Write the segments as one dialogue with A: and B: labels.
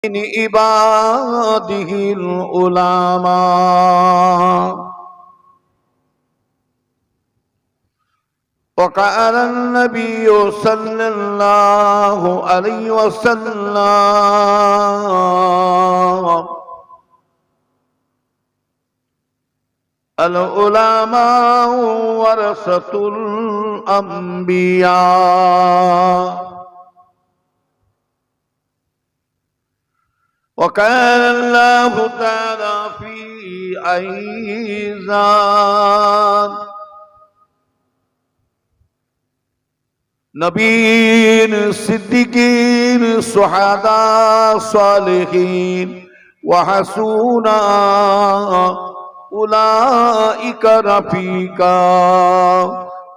A: من عباده العلماء. وقال النبي صلى الله عليه وسلم: العلماء ورثة الأنبياء. وقال الله تعالى في أيضا: نبيين صديقين شهداء صالحين وحسن أولئك رفيقا.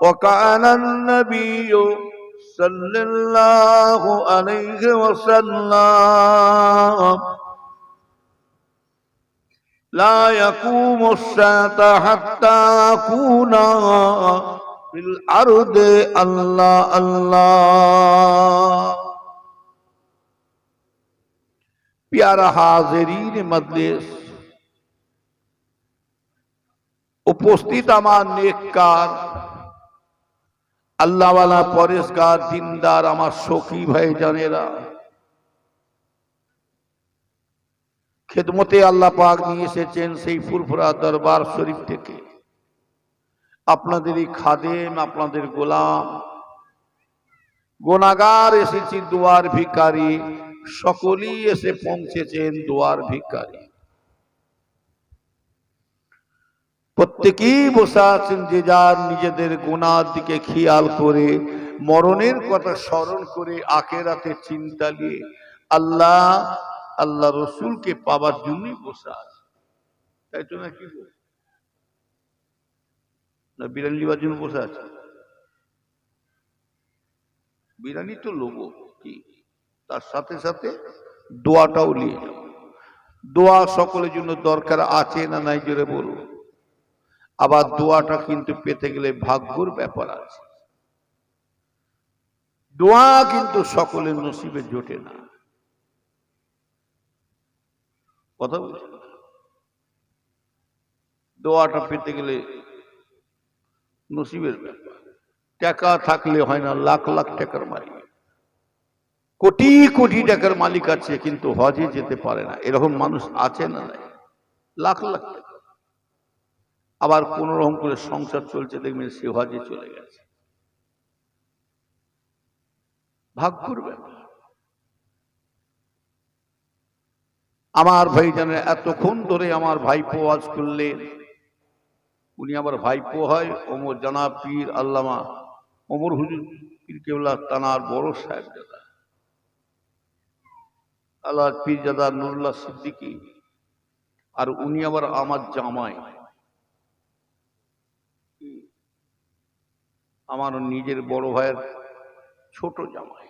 A: وكان النبي صلى الله عليه وسلم: لا يقوم الساعة حتى أكون في الأرض الله الله. प्यारा हाज़रीन मजलिस, उपस्थित আমার नेककार আল্লাহওয়ালা পরেশগার দিনদার আমার সখী ভাই জানেরা, খেদমতে আল্লাহ পাক নিয়ে এসেছেন সেই ফুরফুরা দরবার শরীফ থেকে আপনাদেরই খাদেম, আপনাদের গোলাম গুনাহগার এসেছি দুয়ার ভিখারি, সকলেই এসে পৌঁছেছেন দুয়ার ভিখারি। প্রত্যেকেই বসে আছেন যে যার নিজেদের গুনার দিকে খেয়াল করে, মরণের কথা স্মরণ করে, আখিরাতে চিন্তা নিয়ে আল্লাহ আল্লাহ রসুলকে পাবার জন্যই বসে আছে। তাই তো নাকি না বিরিয়ানি লিবার জন্য বসে আছে? বিরিয়ানি তো লোবো কি, তার সাথে সাথে দোয়াটাও নিয়ে যাও। দোয়া সকলের জন্য দরকার আছে না নাই জোরে বলুন। আবার দোয়াটা কিন্তু পেতে গেলে ভাগ্যর ব্যাপার আছে। দোয়া কিন্তু সকলের নসিবে জোটে না। কথা বলছি, দোয়াটা পেতে গেলে নসিবের ব্যাপার। টাকা থাকলে হয় না, লাখ লাখ টাকার মালিক, কোটি কোটি টাকার মালিক আছে কিন্তু হজে যেতে পারে না, এরকম মানুষ আছে না নাই? লাখ লাখ টাকা। আবার কোন রকম করে সংসার চলছে, দেখবেন সে হজে চলে গেছে। ভাগ্যর ব্যাপার। আমার ভাই জানেন, এতক্ষণ ধরে আমার ভাইপো ওয়াজ করলেন। উনি আমার ভাইপো হয়, ওমর জানাব পীর আল্লামা ওমর হুজুর পীর কেবলা তানার বড় সাহেবজাদা আল্লাহ পীরজাদা নুরুল্লাহ সিদ্দিকী। আর উনি আবার আমার জামাই, আমার নিজের বড় ভাইয়ের ছোট জামাই।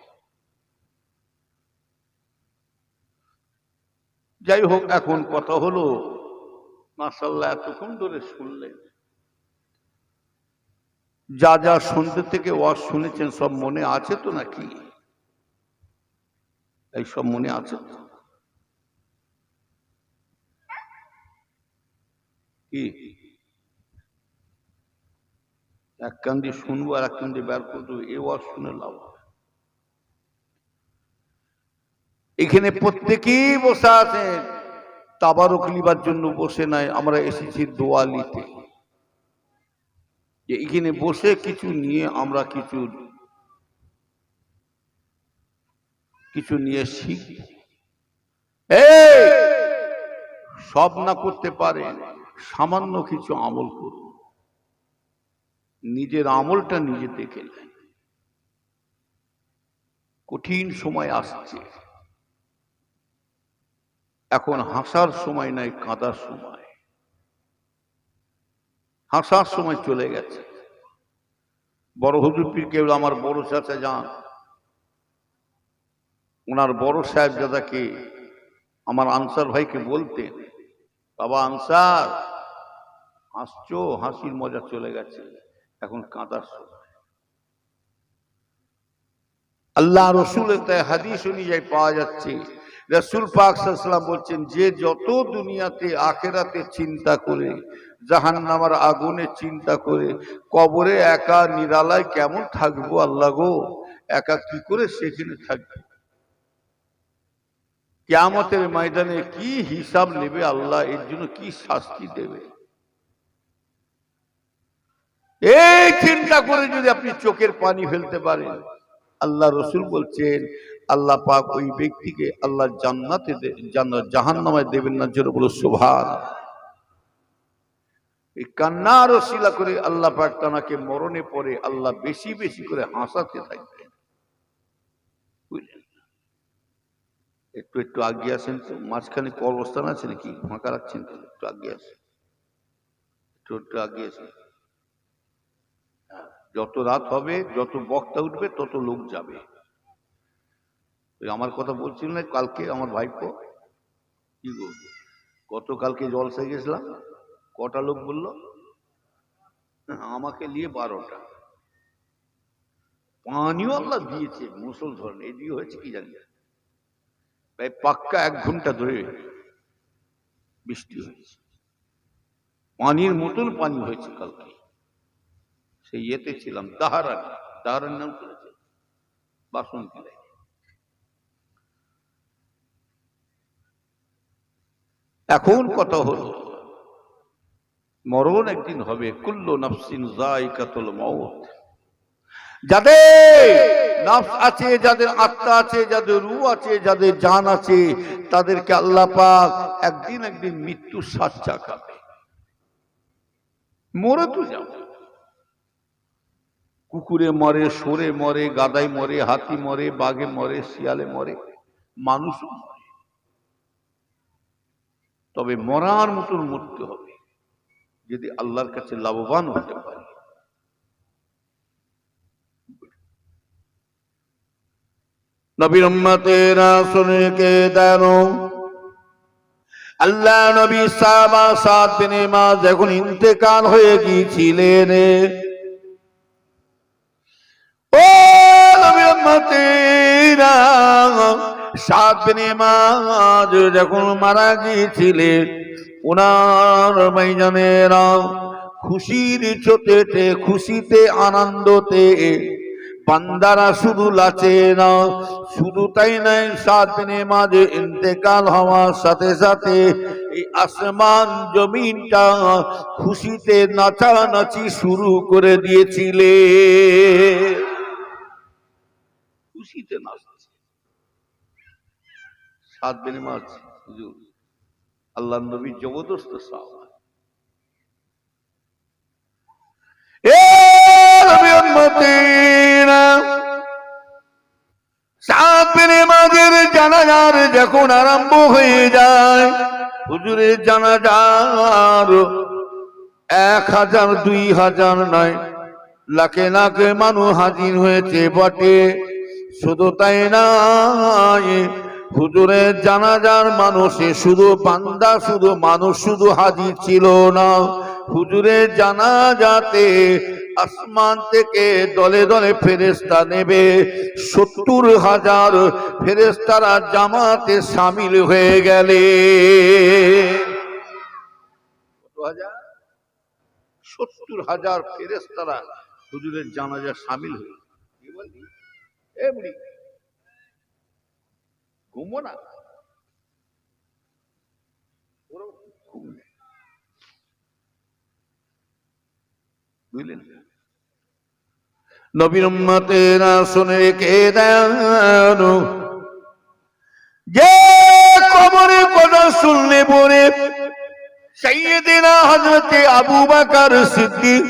A: যাই হোক, এখন কথা হলো, মাশাআল্লাহ এতক্ষণ ধরে শুনলেন, যা যা শুনতে থেকে ওয়াজ শুনেছেন সব মনে আছে তো নাকি? এই সব মনে আছে তো? কি এক কান দিয়ে শুনবো আর এক কান দিয়ে বের করে দেবো, এ ওয়াজ শুনে লাভ। এখানে প্রত্যেকেই বসে আছেন, তাবারক লিবার জন্য বসে নাই, আমরা এসেছি দোয়া নিতে। যে এখানে বসে কিছু নিয়ে আমরা কিছু নিয়ে শিখব। সব না করতে পারে, সামান্য কিছু আমল করুন, নিজের আমলটা নিজে দেখে নেন। কঠিন সময় আসছে, এখন হাসার সময় নাই, কাঁদার সময়। হাসার সময় চলে গেছে। বড় হুজুর পীর কেবলা আমার বড় চাচা যান, ওনার বড় সাহেবজাদাকে আমার আনসার ভাইকে বলতেন, বাবা আনসার, হাসছো, হাসির মজা চলে গেছে, এখন কাঁদার সময়। আল্লাহ রসুলের তাই হাদিস অনুযায়ী পাওয়া যাচ্ছে, রাসূল পাক সাল্লাল্লাহু আলাইহি ওয়াসাল্লাম বলছেন, যে যত দুনিয়াতে আখিরাতে চিন্তা করে, জাহান্নামের আগুনে চিন্তা করে, কবরে একা নিরালায় কেমন থাকবো আল্লাহ গো, একা কি করে সেখানে থাকবে, কিয়ামতের ময়দানে কি হিসাব নেবে আল্লাহ, এর জন্য কি শাস্তি দেবে, এই চিন্তা করে যদি আপনি চোখের পানি ফেলতে পারেন, আল্লাহ রসুল বলছেন আল্লাহ পাক ওই ব্যক্তিকে আল্লাহ জান্নাতে জাহান্নামে দেবেন না। জোরে বলো সুবহানাল্লাহ। এই কান্নার ওসিলা করে আল্লাহ পাক তাকে মরণে পড়ে আল্লাহ বেশি বেশি করে হাসাতে থাকবেন। বুঝলেন? একটু একটু আগে আসেন তো, মাঝখানে কবরস্থান আছে নাকি, ফাঁকা রাখছেন তো, একটু আগে আসেন, একটু একটু আগে আসেন। যত রাত হবে, যত বক্তা উঠবে, তত লোক যাবে। আমার কথা বলছিল না কালকে আমার ভাইপো, কি গো গতকালকে জলসায় গেছিলাম, কটা লোক বললো, আমাকে নিয়ে 12টা। পানিও আল্লাহ দিয়েছে মুসল ধরনের, এদিকে হয়েছে কি জানি, প্রায় পাক্কা 1 ঘন্টা ধরে বৃষ্টি হয়েছে, পানির মতন পানি হয়েছে কালকে। সেই ইয়েতে ছিলাম, তাহারান নাম শুনেছে, বাসন্তী। এখন কথা হলো, মরণ একদিন হবে, কুল্লু নাফসিন যায়কাতুল মাউত। যাদের নফস আছে, যাদের আত্মা আছে, যাদের রূহ আছে, যাদের জান আছে, তাদেরকে আল্লাহ পাক একদিন একদিন মৃত্যু স্বাদ চাখাবে। মরে তো যাও, কুকুরে মরে, শুঁড়ে মরে, গাধায় মরে, হাতি মরে, বাঘে মরে, শিয়ালে মরে, মানুষও মরে, তবে মরার মতন মরতে হবে যদি আল্লাহর কাছে লাভবান হতে পারে। নবীর উম্মতেরা শুনে কে দেন, আল্লাহ নবী সাহাবা সাদ বিন মুআয যখন ইন্তেকাল হয়ে গিয়েছিলেন, ও নবীর উম্মতেরা, সাদ বিন মুআয যখন মারা গিয়েছিলেন, ওনার ভাইজানেরা খুশির চোটেতে, খুশিতে আনন্দতে বান্দারা শুধু লাচে না, শুধু তাই নাই, সাদ বিন মুআয ইন্তেকাল হওয়ার সাথে সাথে এই আসমান জমিনটা খুশিতে নাচানাচি শুরু করে দিয়েছিলে, খুশিতে নাচছে সাদ বিন মুআয হুজুর, আল্লাহ নবী জবরদস্ত সাহাবা। এ নবী উম্মতেরা, সাদ বিন মুআযের জানাজার যখন আরম্ভ হয়ে যায়, হুজুরের জানাজার 1000 2000 নয়, লাখে লাখে মানুষ হাজির হয়েছে বটে। শুধু তাই নয়, হুজুরের জানাজার মানুষে শুধু বান্দা, শুধু মানুষ শুধু হাজির ছিল না, হুজুরের জানাজাতে আসমান থেকে দলে দলে ফেরেশতা নেবে, 70,000 ফেরেশতারা জামাতে শামিল হয়ে গেলে। 70,000 ফেরেশতারা হুজুরের জানাজা শামিল হয়ে, কি বলবি এ বুড়ি, ঘুমো না, বুঝলেন? নবীর উম্মতেরা শুনে কে দেন, যে কবরে কথা শুনলে পরে সাইয়্যিদিনা হযরতে আবু বকর সিদ্দিক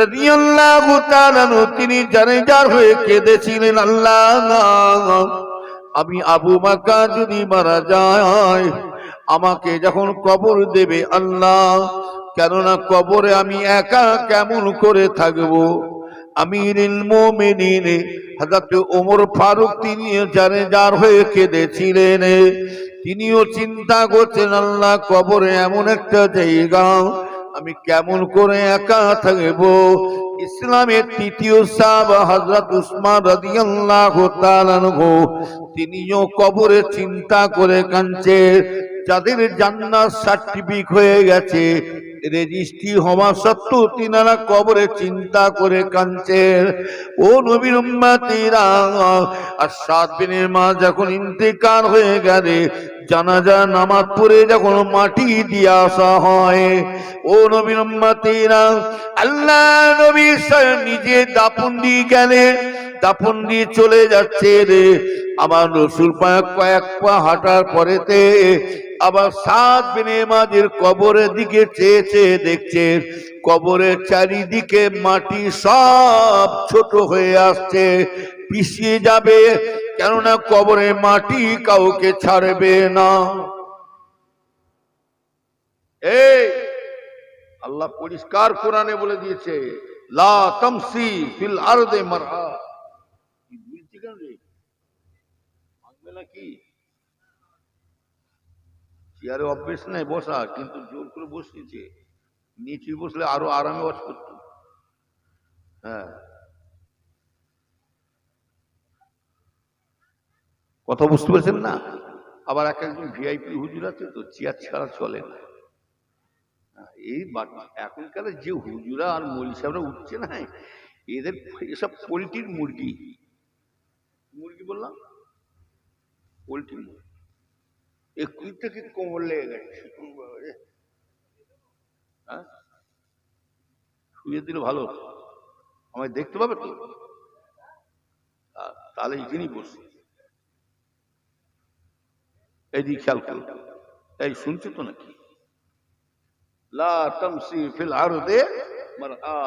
A: রাদিয়াল্লাহু তাআলা তিনি জানাজার হয়ে কেঁদেছিলেন, আল্লাহ, আমি আবু বকর যদি মারা যায়, আমাকে যখন কবর দেবে আল্লাহ, কেননা কবরে আমি একা কেমন করে থাকবো। আমিরুল মুমিনিন হযরত ওমর ফারুক তিনি জানাজার হয়ে কেঁদেছিলেন, তিনিও চিন্তা করছেন, আল্লাহ, কবরে এমন একটা জায়গা, আমি কেমন করে একা থাকবো, ইসলামের তৃতীয় সাহাবা হযরত উসমান রাদিয়াল্লাহু তাআলা আনহু, তিনিও কবরে চিন্তা করে কাঁদছে। যাদের জান্নাত সার্টিফিকেট হয়ে গেছে, রেজিস্ট্রি হওয়া সত্ত্বেও তিনারা কবরে চিন্তা করে কাঁদছেন। ও নবীর উম্মতিরা, আর সাদ বিন মুআয যখন ইন্তেকাল হয়ে গেলে, জানাজা নামাজ পড়ে যখন মাটি দিয়ে আসা হয়, ও নবীর উম্মতিরা, আল্লাহ নবী নিজে দাফন দিয়ে গেলেন, দাফন দিয়ে চলে যাচ্ছে রে। আবার রাসূল পাক কয়েক পা হাঁটার পরেতে আবার সাদ বিন মুআযের কবরের দিকে চেয়ে চেয়ে দেখছে, কবরের চারিদিকে মাটি সব ছোট হয়ে আসছে, পিছিয়ে যাবে, কেননা কবরে মাটি কাউকে ছাড়বে না। এই আল্লাহ পরিষ্কার কোরআনে বলে দিয়েছে, লা তামসি ফিল আরদে মারহা। নাকি চেয়ারে অভ্যেস নাই বসা, কিন্তু জোর করে বসিয়েছে, নিচে বসলে আরো আরামে ওয়াজ করত। হ্যাঁ, কথা বুঝতে পারছেন না? আবার এক একজন ভিআইপি হুজুর আছে তো, চেয়ার ছাড়া চলে না। এই এখনকার যে হুজুরা আর মৌলী সাহেবরা উঠছে না, এদের এসব পোল্ট্রির মুরগি, মুরগি বললাম পোল্ট্রি মুরগি, একুই থেকে কোমর লেগে গেছে। হ্যাঁ, শুয়ে দিলে ভালো, আমায় দেখতে পাবে তো, তাহলে এখানেই বসে। এই দিকে খেয়াল করো, এই শুনছো তো নাকি? লা তামসি ফিল আরদে মারহা,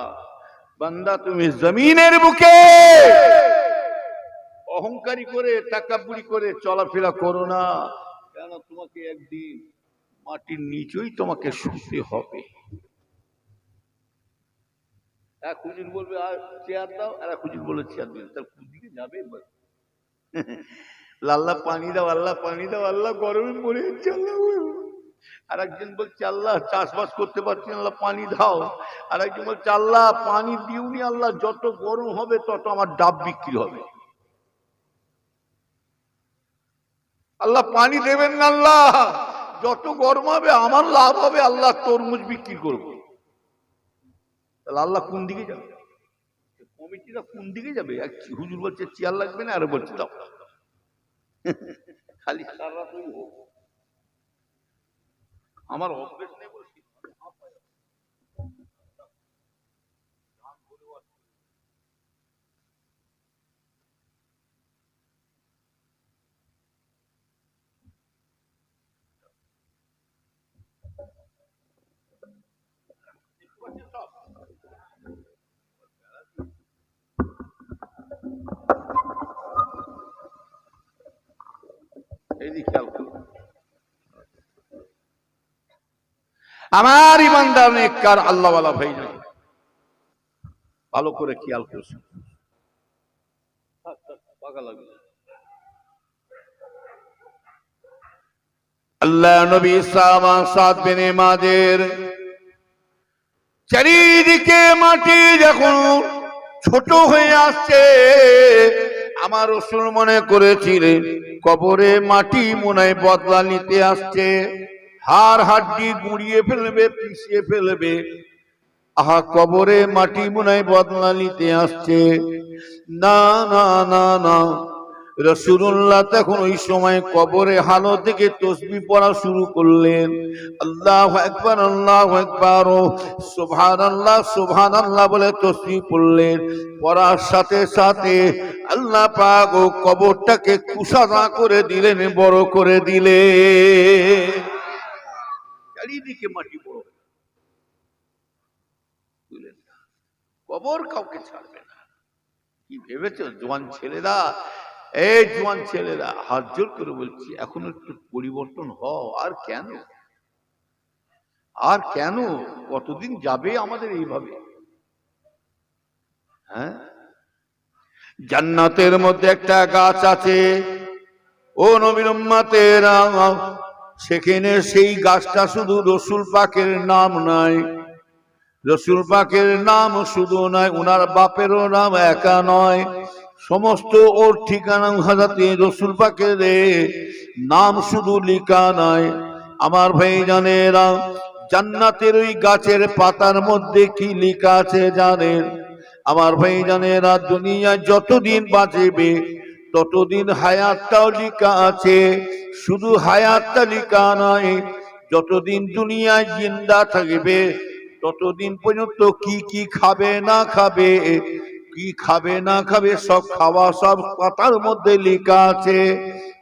A: বান্দা তুমি জমিনের বুকে অহংকারী করে তাকাব্বুরি করে চলাফেরা করো না, কেন তোমাকে একদিন মাটির নিচেই তোমাকে শুতে হবে। এক হুজুর বলবে আর চেয়ার দাও, আর এক হুজুর বলে চেয়ার দিন, তার কোন দিকে যাবে? আল্লাহ পানি দাও, আল্লাহ পানি দাও, আল্লাহ গরমে মরে যাচ্ছে, আল্লাহ। আর একজন বলছে আল্লাহ চাষবাস করতে পারছি না, আল্লাহ পানি দাও। আর একজন বলছে আল্লাহ পানি দিওনি, আল্লাহ যত গরম হবে তত আমার ডাব বিক্রি হবে। আল্লাহ পানি দেবেন না, আল্লাহ যত গরম হবে আমার লাভ হবে, আল্লাহ তরমুজ বিক্রি করবো। তাহলে আল্লাহ কোন দিকে যাবে? কমিটিরা কোন দিকে যাবে? এক হুজুর বলছে চেয়ার লাগবে না, আর বলছে দাও, খালি সারা তুই হোক। আমার অভ্যেস নেই বলছি। আমার ইমানদার নেককার আল্লাহওয়ালা ভাই, ভালো করে খেয়াল করছে। আল্লাহ নবী সাদ বিন মুআযের চারিদিকে মাটি যখন ছোট হয়ে আসছে, আমার রাসূল মনে করেছিলেন কবরে মাটি মনে হয় বদলা নিতে আসছে, হাড় হাড্ডি গুঁড়িয়ে ফেলবে, পিছিয়ে ফেলবে। আহা, কবরে মাটি মনে হয় বদলা নিতে আসছে। না না না না, রাসূলুল্লাহ তখন ওই সময় কবরে হালত থেকে তাসবিহ পড়া শুরু করলেন। আল্লাহু আকবার, আল্লাহু আকবার, সুবহানাল্লাহ সুবহানাল্লাহ বলে তাসবিহ পড়লেন। পড়ার সাথে সাথে আল্লাহ পাক ও কবরটাকে কুশাদা করে দিলেন, বড় করে দিলেন। চারিদিকে মাটি বড়, কবর কাউকে ছাড়বে না। কি ভেবেছো জোয়ান ছেলেরা? এই জোয়ান ছেলেরা, হাত জোর করে বলছি, এখন একটু পরিবর্তন হও। আর কেন, আর কেন? কতদিন যাবে আমাদের এইভাবে? হ্যাঁ, জান্নাতের মধ্যে একটা গাছ আছে, ও নবীর উম্মতেরা, সেখানে সেই গাছটা শুধু রাসূল পাকের নাম নাই, রসুল পাকের নাম শুধু নয়, উনার বাপেরও নাম একা নয়, সমস্ত ওর ঠিকানা হাজাতে রসুল পাকের নাম শুধু লিখা নয়। আমার ভাই জানেরা, জান্নাতের ওই গাছের পাতার মধ্যে কি লেখা আছে জানেন? আমার ভাই জানেরা, দুনিয়ায় যতদিন বাঁচবে ততদিন হায়াতটাও লেখা আছে। শুধু হায়াতটা লেখা নয়, যতদিন দুনিয়ায় জিন্দা থাকবে ততদিন পর্যন্ত কি কি খাবে না খাবে, কি খাবে না খাবে সব খাওয়া সব পাতার মধ্যে লেখা আছে।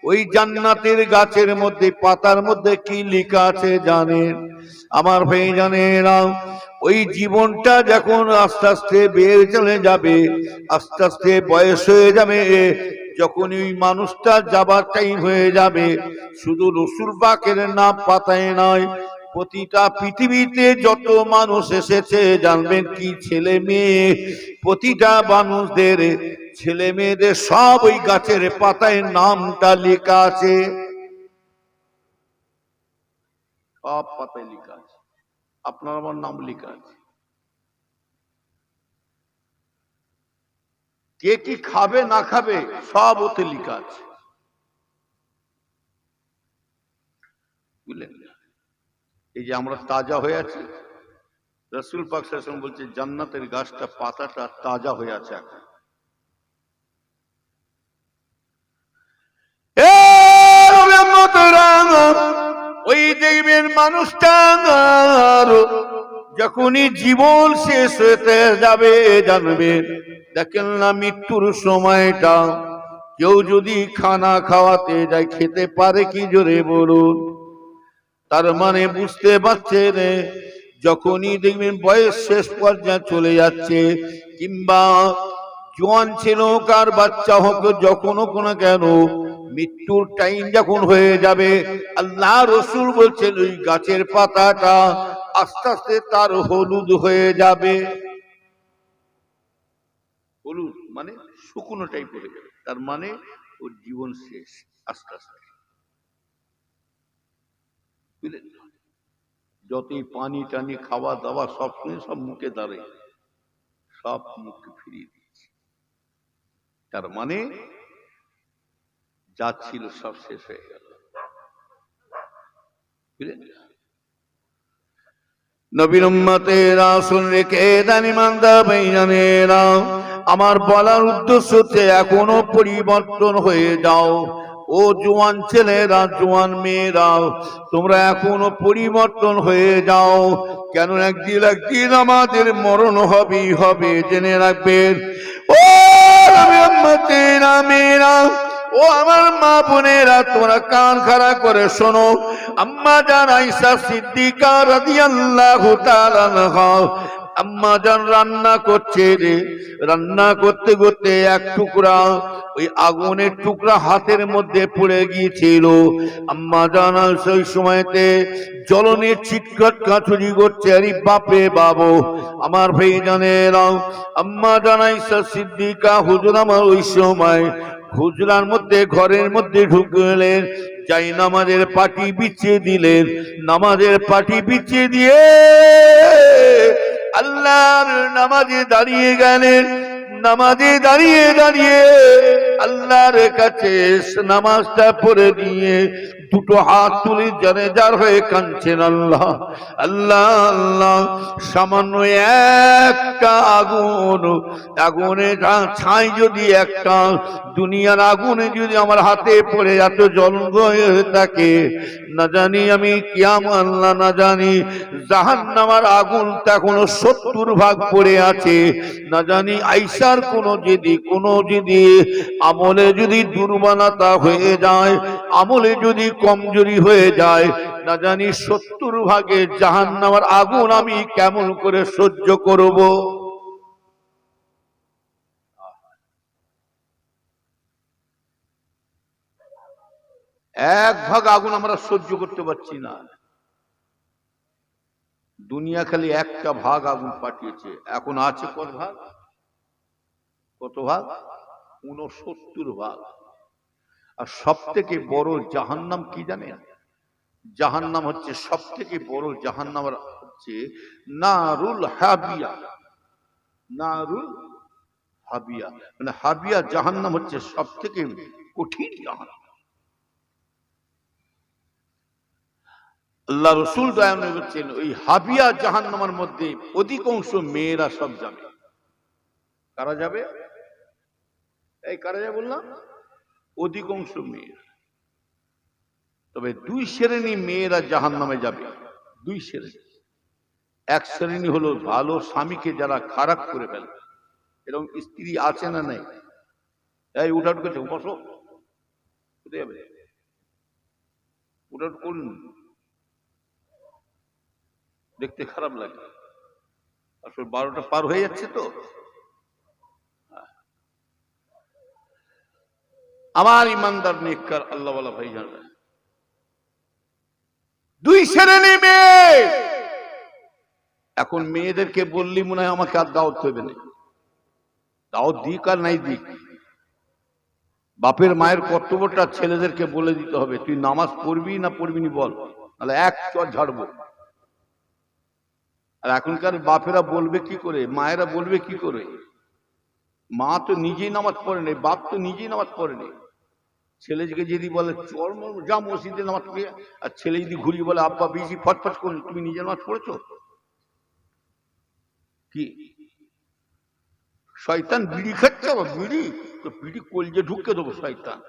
A: ওই জান্নাতের গাছের মধ্যে পাতার মধ্যে কি লেখা আছে জানেন? আমার ভাই জানেরা, ওই জীবনটা যখন আস্তে আস্তে বেড়ে চলে যাবে, আস্তে আস্তে বয়স হয়ে যাবে, যখন ওই মানুষটা যাবার টাইম হয়ে যাবে, শুধু রসুল পাকের নাম পাতায় নয়, প্রতিটা পৃথিবীতে যত মানুষ এসেছে জানবেন কি ছেলে মেয়ে, প্রতিটা মানুষদের ছেলে মেয়েদের সব ওই গাছের পাতায় নামটা লেখা আছে। সব পাতায় লেখা আছে, আপনার আমার নাম লেখা আছে। কে কি খাবে না খাবে সব ওতে লেখা আছে, বুঝলেন? এই যে আমরা তাজা হয়ে আছি, রসুল পাক সাল্লাল্লাহু আলাইহি ওয়াসাল্লাম বলছে জান্নাতের গাছটা পাতাটা তাজা হয়ে আছে এখন। ওই দেখবেন মানুষটা যখনই জীবন শেষ হতে যাবে জানবেন, দেখেন না মৃত্যুর সময়টা কেউ যদি খানা খাওয়াতে যায় খেতে পারে কি জোরে বলুন? তার মানে বুঝতে পারছেন, যখনই দেখবেন বয়স শেষ পর্যায়ে চলে যাচ্ছে, কিংবা জোয়ান ছিল কার বাচ্চা হোক যখন হোক না কেন, মৃত্যুর টাইম যখন হয়ে যাবে, আল্লাহ রসুল বলছেন ওই গাছের পাতাটা আস্তে আস্তে তার হলুদ হয়ে যাবে। হলুদ মানে শুকনো টাইপ হয়ে যাবে, তার মানে ওর জীবন শেষ আস্তে আস্তে, বুঝলেন? যতই পানি টানি খাওয়া দাওয়া সব শুনে সব মুখে দাঁড়ে, সব মুখে ফিরিয়ে দিয়েছে, তার মানে যা ছিল সব শেষ হয়ে গেল, বুঝলেন? নবীর উম্মতেরা শুন রেখে দেন ইমানদার ভাইজানেরা, আমার বলার উদ্দেশ্য হচ্ছে এখনো পরিবর্তন হয়ে যাও। ও জোয়ান ছেলেরা জোয়ান মেয়েরা, তোমরা এখনো পরিবর্তন হয়ে যাও, কেন একদিন একদিন আমাদের মরণ হবেই হবে, জেনে রাখবেন। ও উম্মতেরা মেয়েরা, ও আমার মা বোনেরা, তোমরা কান খাড়া করে শোনো। আম্মা জান আয়েশা সিদ্দিকা রাদিয়াল্লাহু তাআলা আনহা, আম্মা জান রান্না করছে রে, রান্না করতে করতে এক টুকরা ওই আগুনের টুকরা হাতের মধ্যে পড়ে গিয়েছিল। আম্মা জান সেই সময়তে জ্বলনের চিৎকার কাঁচুরি করছে, আরে বাপরে বাবু। আমার ভাই জানেরা, আম্মা জান আয়েশা সিদ্দিকা হুজুর আমার ওই সময় হুজরার মধ্যে ঘরের মধ্যে ঢুকলেন, যাই নামাজের পাটি বিছিয়ে দিলেন, নামাজের পাটি বিছিয়ে দিয়ে আল্লাহর নামাজে দাঁড়িয়ে গেলেন। নামাজে দাঁড়িয়ে দাঁড়িয়ে আল্লাহর কাছে নামাজটা পড়ে দিয়ে দুটো হাত তুলে জানে যার হয়ে কাঁদছেন, আল্লাহ আল্লাহ আল্লাহ, সামান্য একটা আগুন, আগুনের ছাই যদি একটা দুনিয়ার আগুনে যদি আমার হাতে পড়ে এত জ্বলন হয়ে থাকে, না জানি আমি কিয়ামত, আল্লাহ না জানি জাহান্নামের আগুন এখনো 70 ভাগ পড়ে আছে, না জানি আয়েশার কোনো যদি আমলে যদি দুর্বলতা হয়ে যায়, আমলে যদি কমজোরি হয়ে যায়, না জানি 70 ভাগে জাহান্নামের আগুন আমি কেমন করে সহ্য করব। এক ভাগ আগুন আমরা সহ্য করতে পারছি না। দুনিয়া খালি একটা ভাগ আগুন পাঠিয়েছে, এখন আছে কত ভাগ? কত ভাগ? 69 ভাগ। আর সব থেকে বড় জাহান্নাম কি জানেন? জাহান্নাম হচ্ছে সব থেকে বড় জাহান্নামের হচ্ছে নারুল হাবিয়া। নারুল হাবিয়া মানে হাবিয়া জাহান্নাম হচ্ছে সব থেকে কঠিন জাহান্নাম। আল্লাহ রসুল দয়ান বলছেন ওই হাবিয়া জাহান্নামের মধ্যে অধিকাংশ মেয়েরা সব যাবে। কারা যাবে? এই কারা যাবে বললাম? অধিকাংশ মেয়েরা। তবে দুই শ্রেণী মেয়েরা জাহান্নামে যাবে, দুই শ্রেণী। এক শ্রেণী হলো ভালো স্বামীকে যারা খারাপ করে ফেলে, এরকম স্ত্রী আছে না নাই? এই উঠাট করছে, বসো, কোথায় যাবে? উঠাট করুন, দেখতে খারাপ লাগে। আসলে 12টা পার হয়ে যাচ্ছে তো। আমার ইমানদার নেককার আল্লাহওয়ালা ভাই জানবেন, দুই শ্রেণী মেয়ে। এখন মেয়েদেরকে বললি মনে হয় আমাকে আর দাওয়াত দেবে না। দাওয়াত দিক আর নাই দিক, বাপের মায়ের কর্তব্যটা ছেলেদেরকে বলে দিতে হবে, তুই নামাজ পড়বি না পড়বি নি বল, নাহলে এক চর ঝাড়বো। আর এখনকার বাপেরা বলবে কি করে, মায়েরা বলবে কি করে? মা তো নিজেই নামাজ পড়ে নেই, বাপ তো নিজেই নামাজ পড়ে নেই। ছেলেকে যদি বলে চল যা মসজিদে নামাজ পড়ে, আর ছেলে যদি ঘুরিয়ে বলে আব্বা বেশি ফটফট করুন, তুমি নিজে নামাজ পড়েছো কি? শয়তান বিড়ি খাচ্ছে, বিড়ি তো বিড়ি কলজে ঢুকে দেবো শয়তান।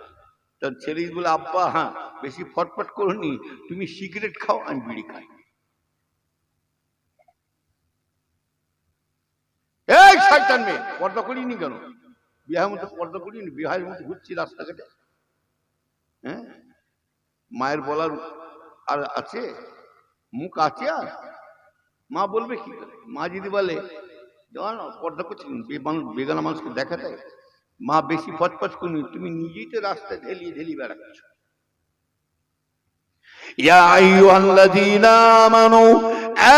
A: তার ছেলে বলে আব্বা হ্যাঁ বেশি ফটফট করুনি, তুমি সিগারেট খাও আমি বিড়ি খাই। এই শয়তান মেয়ে, পর্দা করিনি কেন? বিবাহের মতো পর্দা করিনি, বিবাহের মতো ঘুরছি রাস্তাঘাটে। হ্যাঁ, মায়ের বলার আর আছে, মুখ আছে? আর মা বলবে কি করে? মা যদি বলে পর্দা করছি, মানুষ বেগানা মানুষকে দেখা দেয়, মা বেশি ফচফচ করুন, তুমি নিজেই তো রাস্তায় ঢেলিয়ে ঢেলিয়ে বেড়াচ্ছ। ইয়া আইয়ুহাল্লাযীনা আমানু,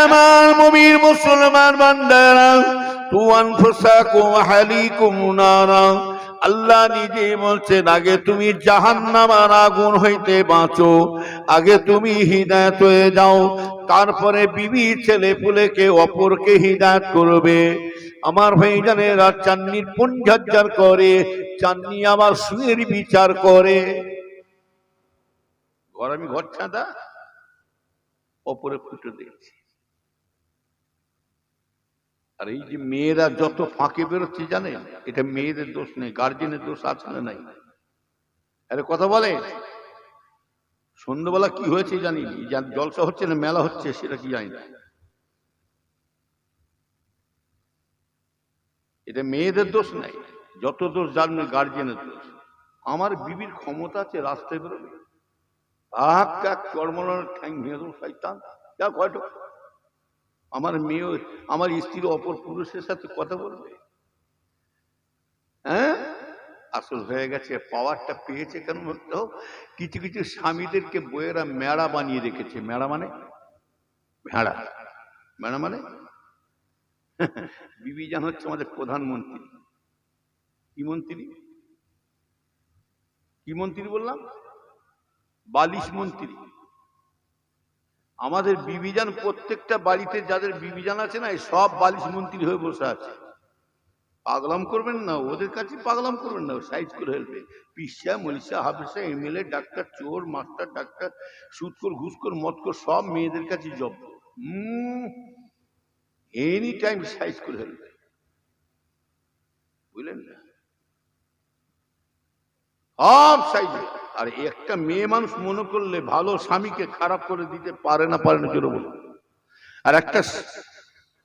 A: আমার মুমিন মুসলমান বান্দারা, তু আনফুসাকুম ওয়া আহলিকুম নারা, আল্লাহ নিজে বলছেন আগে তুমি জাহান্নামের আগুন হইতে বাঁচো, আগে তুমি হিদায়াত হয়ে যাও, তারপরে বিবি ছেলে পুলেকে অপরকে হিদায়াত করবে। আমার ভাইজানেরা চান্নির পুঞ্জাজ্জার করে, চান্নি আবার সুয়ের বিচার করে। ঘর আমি ঘর ছাদা অপরে ফুটো দিয়েছি। আর এই যে মেয়েরা যত ফাঁকে বেরোচ্ছে জানেন, এটা মেয়েদের দোষ নেই, গার্জেনের দোষ আছে না নাই? আরে কথা বলে, সন্ধ্যাবেলা কি হয়েছে জানি, জলসা হচ্ছে না মেলা হচ্ছে সেটা কি জানি না। এটা মেয়েদের দোষ নাই, যত দোষ জানবে গার্জেনের দোষ। আমার বিবির ক্ষমতা আছে রাস্তায় বেরোবে, চরমলার ঠ্যাং ভেঙে দেবো শয়তান, যা কয়টা। আমার মেয়ে, আমার স্ত্রী অপর পুরুষের সাথে কথা বলবে? হ্যাঁ, আসল হয়ে গেছে, পাওয়ারটা পেয়েছে কেন বলতো? কিছু কিছু স্বামীদেরকে বইয়েরা মেড়া বানিয়ে রেখেছে। মেড়া মানে ভেড়া, মেড়া মানে বিবি জান হচ্ছে আমাদের প্রধানমন্ত্রী। কি মন্ত্রী? কি মন্ত্রী বললাম? বালিশ মন্ত্রী। আমাদের বিবিজান প্রত্যেকটা বাড়িতে যাদের বিবিজান আছে না, সব বালিশ মন্ত্রী হয়ে বসে আছে। পাগলাম করবেন না, ওদের কাছে পাগলাম করবেন না, সাইজ করে ফেলবে। পিসা মলিশা হাফিসা এমএলএ ডাক্তার চোর মাস্টার ডাক্তার সুদখোর ঘুষখোর মদখোর সব মেয়েদের কাছে জব্দ। এনি টাইম সাইজ করে ফেলবে, বুঝলেন না? সব সাইজে। আর একটা মেয়ে মানুষ মনে করলে ভালো স্বামীকে খারাপ করে দিতে পারে না, পারে না জোরে বলুন। আর একটা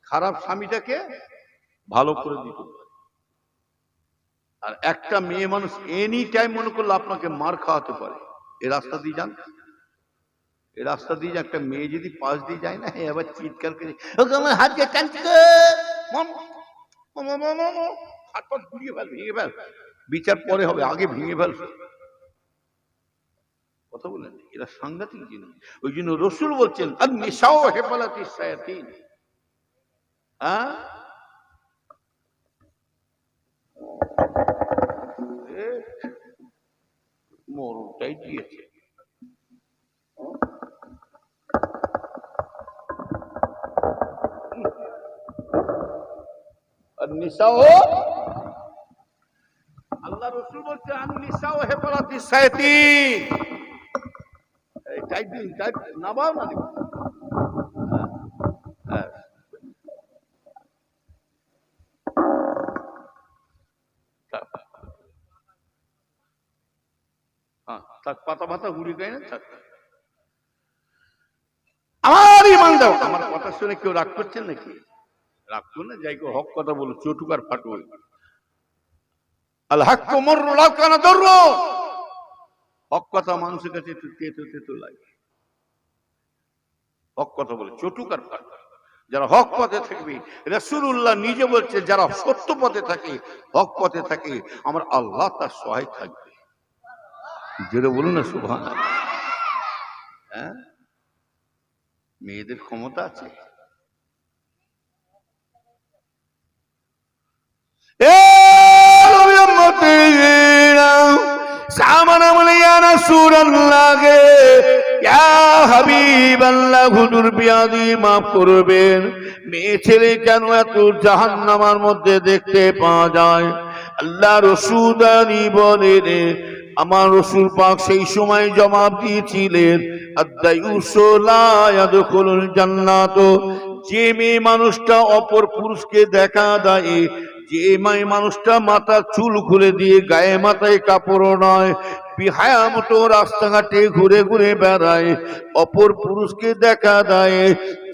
A: খারাপ স্বামীটাকে ভালো করে দিতে পারে। আর একটা মেয়ে মানুষ এনি টাইম মনে করলে আপনাকে মার খাওয়াতে পারে। এই রাস্তা দিয়ে যান, এই রাস্তা দিয়ে একটা মেয়ে যদি পাশ দিয়ে যায় না, এবার চিৎকার করে হাত দিয়ে টানছে, হাত পা ঘুরিয়ে ফেল, ভেঙে ফেল। বিচার পরে হবে, আগে ভেঙে ফেল। কথা বলেন, এরা সাংঘাতিক জিনিস। ওই জন্য রসুল বলছেন আর নিশাও হেফালাতি শায়াতিন। হ্যাঁ, মরটাই দিয়েছে। নিসাও, আল্লাহ রাসূল বলছে নিসাও হেফালাতি শায়াতিন। এই টাইপ দিন, টাইপ নামাও না। পাতা পাতা ঘুরি গায় না থাক। আমার ইমান দাও। আমার কথা শুনে কেউ রাগ করছেন নাকি? রাগ করুন না, যাই কেউ হক কথা বলো, চটুক আর ফাটু। আল হক মুররু লাউ কানা দুররু। হক কথা মানুষের কাছে একটু তেতো তেতো লাগে। হক কথা বলে চটুক আর ফাটু। যারা হক পথে থাকবে, রাসূলুল্লাহ নিজে বলছে যারা সত্য পথে থাকে, হক পথে থাকে, আমার আল্লাহ তার সহায় থাকবে। যেটা বলুন না সুবহানাল্লাহ। হ্যাঁ, মেয়েদের ক্ষমতা আছে। মাফ করবেন, মেয়ে ছেলে কেন এত জাহান্নামের মধ্যে দেখতে পাওয়া যায়? আল্লাহ রাসূল বলেন, আমার রাসূল পাক সেই সময় জবাব দিয়েছিলেন, আদ-দায়ুসু লা ইয়াদখুলুল জান্নাত। যে মেয়ে মানুষটা অপর পুরুষকে দেখা দেয়, যে মেয়ে মানুষটা মাথার চুল খুলে দিয়ে গায়ে মাথায় কাপড় নয়, বিহায়া মতো রাস্তাঘাটে ঘুরে ঘুরে বেড়ায়, অপর পুরুষকে দেখা দেয়,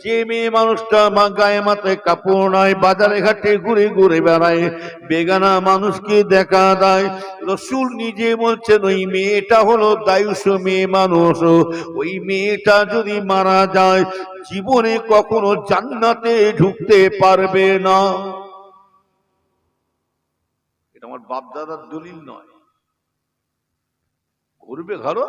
A: যে মেয়ে মানুষটা গায়ে মাথায় কাপড় নয়, বাজারে ঘাটে ঘুরে ঘুরে বেড়ায়, বেগানা মানুষকে দেখা দেয়, রাসূল নিজে বলছেন ওই মেয়েটা হলো দায়ুস মেয়ে মানুষ। ওই মেয়েটা যদি মারা যায়, জীবনে কখনো জান্নাতে ঢুকতে পারবে না। এটা আমার বাপ দাদার দলিল নয়। ঘুরবে ঘরো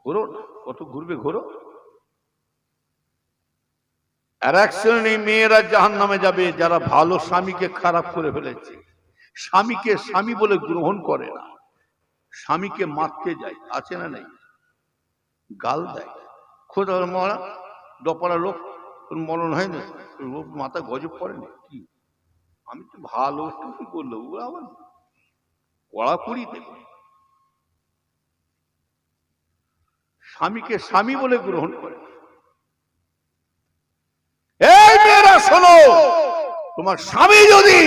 A: ঘোরো, কত ঘুরবে ঘোরো। আর এক শ্রেণীর মেয়েরা জাহান্নামে যাবে যারা ভালো স্বামীকে খারাপ করে ফেলেছে, স্বামীকে স্বামী বলে গ্রহণ করে না, স্বামীকে মারতে যায়, আছে না নেই? গাল দেয়, খোদা মরা ডপরা লোক, মরণ হয় না, লোক মাথা গজব পড়েনি কি? আমি তো ভালো কি বললো, ওরা আবার কড়াকড়ি দেবে। স্বামীকে স্বামী বলে গ্রহণ করে। এই মেয়েরা শোনো, তোমার স্বামী যদি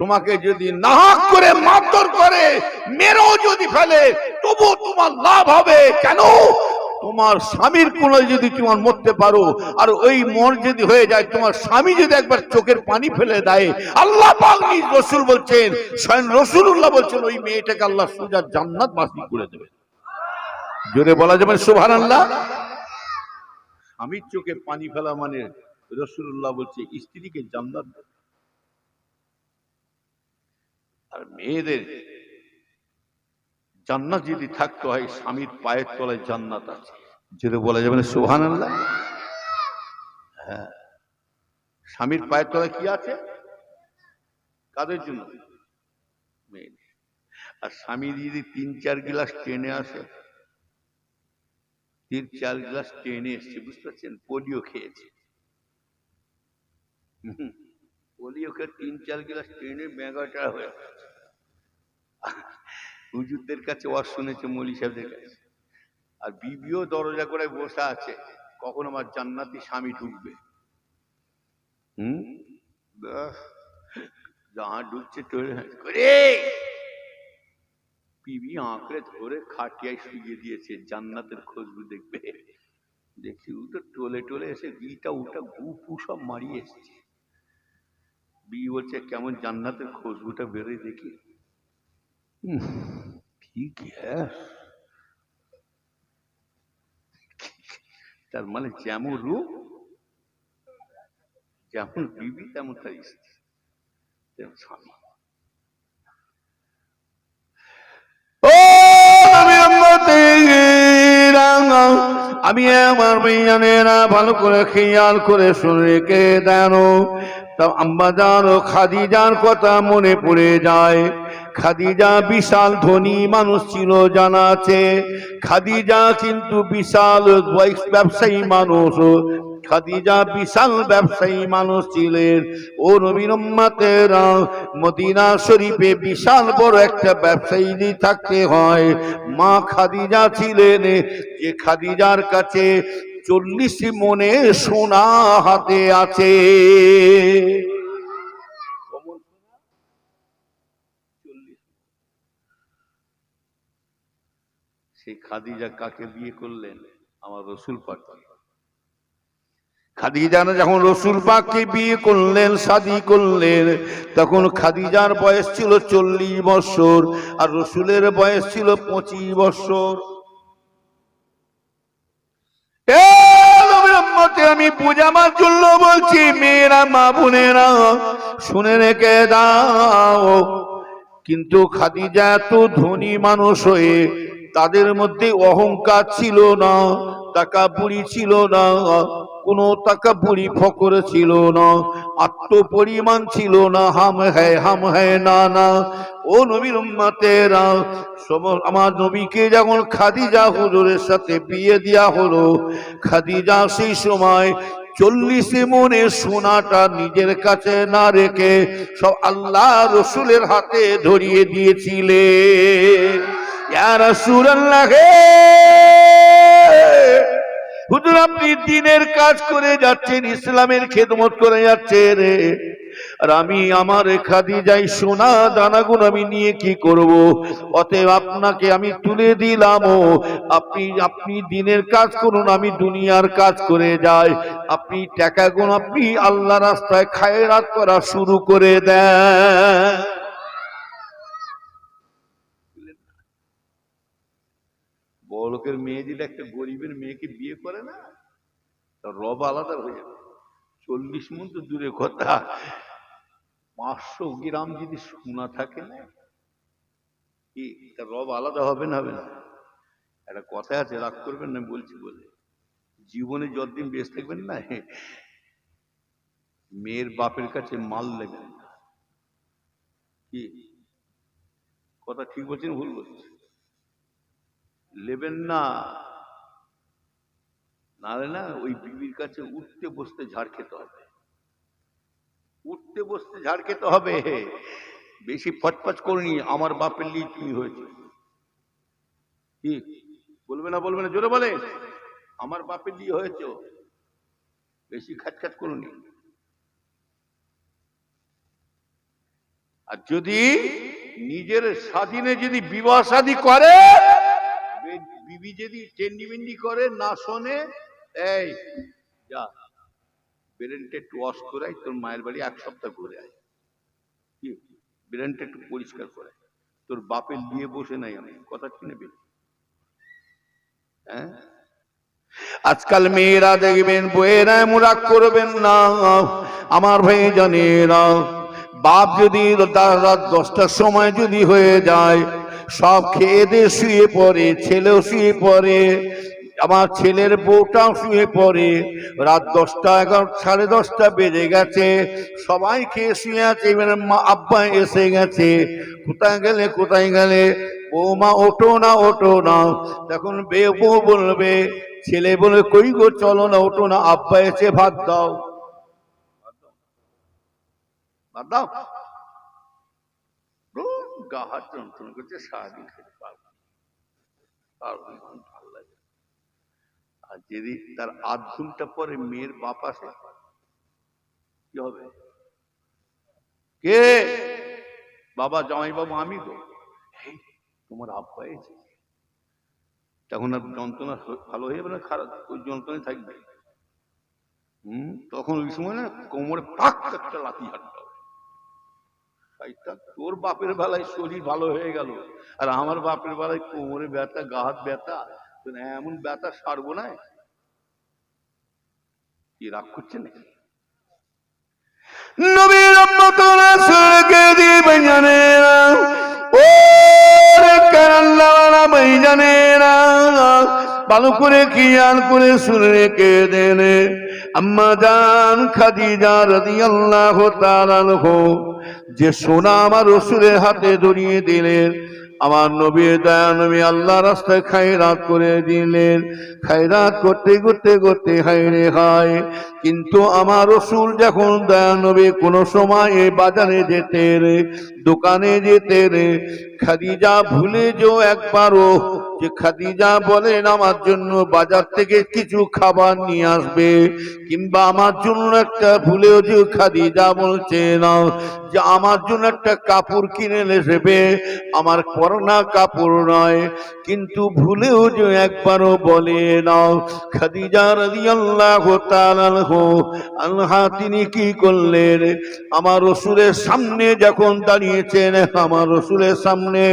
A: তোমাকে যদি নাহক করে মারধর করে, মেরেও যদি ফেলে, তবু তোমার লাভ হবে। কেন? তোমার স্বামীর কোন যদি তোমার মরতে পারো, আর ওই মর যদি হয়ে যায়, তোমার স্বামী যদি একবার চোখের পানি ফেলে দেয়, আল্লাহ পাক নিজ রাসূল বলছেন, স্বয়ং রাসূলুল্লাহ বলছেন, ওই মেয়েটাকে আল্লাহ সোজা জান্নাত বাসী করে দেবে। জোরে বলা যাবে সুবহানাল্লাহ। স্বামীর চোখে পানি ফেলা মানে রাসূলুল্লাহ বলছে স্ত্রীকে জান্নাত দেবে। আর মেয়েদের জান্নাত যদি থাকতে হয়, স্বামীর পায়ের তলায় জান্নাত আছে। যেটা বলা যাবে না সুবহানাল্লাহ। হ্যাঁ, স্বামীর পায়ের তলায় কি আছে? কাদের জন্য? মেয়েদের। আর স্বামী যদি ৩-৪ গ্লাস টেনে আসে, ৩-৪ গ্লাস টেনে এসছে, বুঝতে পারছেন? পোলিও খেয়েছে, পোলিও খেয়ে ৩-৪ গ্লাস টেনে মেগাটা হয়ে গেছে। হুজুরদের কাছে ওয়াজ শুনেছে, মৌলী সাহেবদের কাছে, আর বিবিও দরজা করে বসে আছে, কখন আমার জান্নাতি স্বামী ঢুকবে। जहां ঢুকছে বিবি আঁকড়ে ধরে খাটিয়ায় শুয়ে দিয়েছে, জান্নাতের খুশবু দেখবে। দেখছি ও তো টোলে টোলে এসে বিটা উটা গু ফু সব মারিয়ে এসছে। বি বলছে কেমন জান্নাতের খুশবুটা বেরোয় দেখি। ঠিক তার মানে যেমন রূপ, যেমন বিবি, তেমন তার স্ত্রী, তেমন স্বামী। আমি আমার মেয়েরা ভালো করে খেয়াল করে শুনে রেখে দেন। আম্মা জানো খাদিজার কথা মনে পড়ে যায়। খাদিজা বিশাল ধনী মানুষ ছিল, জানা আছে। খাদিজা কিন্তু বিশাল ব্যবসায়ী মানুষ। খাদিজা বিশাল ব্যবসায়ী মানুষ ছিলেন। ও নবীর উম্মতেরা, মদিনা শরীফে বিশাল বড় একটা ব্যবসায়ী থাকতে হয়। মা খাদিজা ছিলেন যে খাদিজার কাছে 40 মনে সোনা হাতে আছে। সেই খাদিজা কাকে বিয়ে করলেন? আমার রসুল পাক। খাদিজা যখন রসুল পাককে বিয়ে করলেন, শাদী করলেন, তখন খাদিজার বয়স ছিল 40 বছর আর রসুলের বয়স ছিল 25 বছর। আমি বুঝাবার জন্য বলছি, মেয়েরা, মা বোনেরা শুনে রেখে দাও। কিন্তু খাদিজা এত ধনী মানুষ হয়ে তাদের মধ্যে অহংকার ছিল না, তাকাবুরি ছিল না, কোনো তাকাবুরি ফকর ছিল না, আত্মপরিমাণ ছিল না, হাম হ্যায় না না। ও নবীর উম্মতেরা, আমার নবীকে যখন খাদিজা হুজুরের সাথে বিয়ে দেয়া হলো, খাদিজা সেই সময় 40 মনে সোনাটা নিজের কাছে না রেখে সব আল্লাহ রসুলের হাতে ধরিয়ে দিয়েছিলেন। ইয়া রাসূলুল্লাহ, হুজুর আপনি দ্বীনের কাজ করে যাচ্ছেন, ইসলামের খেদমত করে যাচ্ছেন, আর আমি আমার খাদিজাই সোনা দানাগুলো আমি নিয়ে কি করব? অতএব আপনাকে আমি তুলে দিলাম, আপনি দ্বীনের কাজ করুন, আমি দুনিয়ার কাজ করে যাই। আপনি টাকাগুলো আপনি আল্লাহ রাস্তায় খায়রাত করা শুরু করে দেন। বড়লোকের মেয়ে দিলে একটা গরিবের মেয়েকে বিয়ে করে না, তার রব আলাদা হয়ে যাবে। 40 মণ তো দূরে কথা, 500 গ্রাম যদি সোনা থাকে না, কি তার রব আলাদা হবে না? হবে না? একটা কথা আছে, রাগ করবেন না বলছি বলে, জীবনে যতদিন বেঁচে থাকবেন না, মেয়ের বাপের কাছে মাল নেবেন না। কি কথা ঠিক বলছেন ভুল বলছেন? নেবেন না, নাহলে না ওই বিবির কাছে উঠতে বসতে ঝাড় খেতে হবে, উঠতে বসতে ঝাড় খেতে হবে। বেশি ফচফচ করিনি, আমার বাপের লিয়ে তুমি হয়েছে। কি বলবে না? বলবে না? জোরে বলে, আমার বাপের লিয়ে হয়েছে, বেশি খাচখাচ করুনি। আর যদি নিজের স্বাধীনে যদি বিবাহ শাদী করে, বিবি যদি টেন্ডিমেন্ডি করে না শোনে, এই যা ব্রেনটা একটু ওয়াশ করাই, তোর মায়ের বাড়ি 1 সপ্তাহ ঘুরে আয়। কি ব্রেনটা একটু পরিষ্কার করে, তোর বাপের নিয়ে বসে নাই আমি, কথা শুনেবে। হ্যাঁ, আজকাল মেয়েরা দেখবেন, বইয়েরা রাগ করবেন না আমার ভাই জানেরা, বাপ যদি রাত 10টার সময় যদি হয়ে যায়, সব খেয়ে দিয়ে শুয়ে পড়ে, ছেলেও শুয়ে পড়ে, আমার ছেলের বউটাও শুয়ে পড়ে, রাত 10টা 11 সাড়ে 10টা বেজে গেছে, সবাই খেয়ে শুয়ে আছে, এবারে মা আব্বা এসে গেছে, কোথায় গেলে কোথায় গেলে, বৌমা ওঠো না ওঠো না। তখন বউ বলবে, ছেলে বলে কই গো চলো না, ওঠো না, আব্বা এসে ভাত দাও, ভাত দাও। গা হাত যন্ত্রণা করছে, সারাদিন খেতে পারবো, ভালো লাগে। আর যদি তার 8 ঘন্টা পরে মেয়ের বাপ আসে, কি হবে? কে? বাবা, জামাই বাবু, আমি গো, তোমার আব্বা এসে। তখন আর যন্ত্রণা ভালো হয়ে যাবে না, খারাপ ওই যন্ত্রণায় থাকবে। তখন ওই সময় না কোমরে পাক একটা লাথি হাঁটতে হবে। তোর বাপের বেলায় শরীর ভালো হয়ে গেল, আর আমার বাপের বেলায় কোমরে ব্যথা, গা হাত ব্যথা, এমন ব্যথা সারবো না। কি রাগ করছে নাকি? নবীর রাসূলকে দিবেন জানেনা, ও রে কাল্লাওয়ালা ভাই জানেনা, ভালো করে খেয়াল করে শুনে রেখে দেন। আম্মা জান খাদিজা রাদিয়াল্লাহু তাআলা আনহা যে সোনা আমার রাসূলের হাতে ধরিয়ে দিলেন, আমার নবী দয়া নবী আল্লাহ রাস্তায় খায়রাত করে দিলেন। খায়রাত করতে করতে করতে হায়রে হায়, কিন্তু আমার রাসূল যখন দয়া নবী কোনো সময় বাজারে যেতেন, দোকানে যেতেন, খাদিজা ভুলে যেও একবারও যে খাদিজা বলেন আমার জন্য বাজার থেকে কিছু খাবার নিয়ে আসবে, কিংবা আমার জন্য একটা ভুলেও যে খাদিজা বলছে না যে আমার জন্য একটা কাপড় কিনে নেবে, আমার পরনা কাপড় নয়, কিন্তু ভুলেও যে একবারও বলে না। খাদিজা রাদিয়াল্লাহু তাআলা আনহা তিনি কি করলেন, আমার রাসূলের সামনে যখন দাঁড়িয়েছেন, আমার রাসূলের সামনে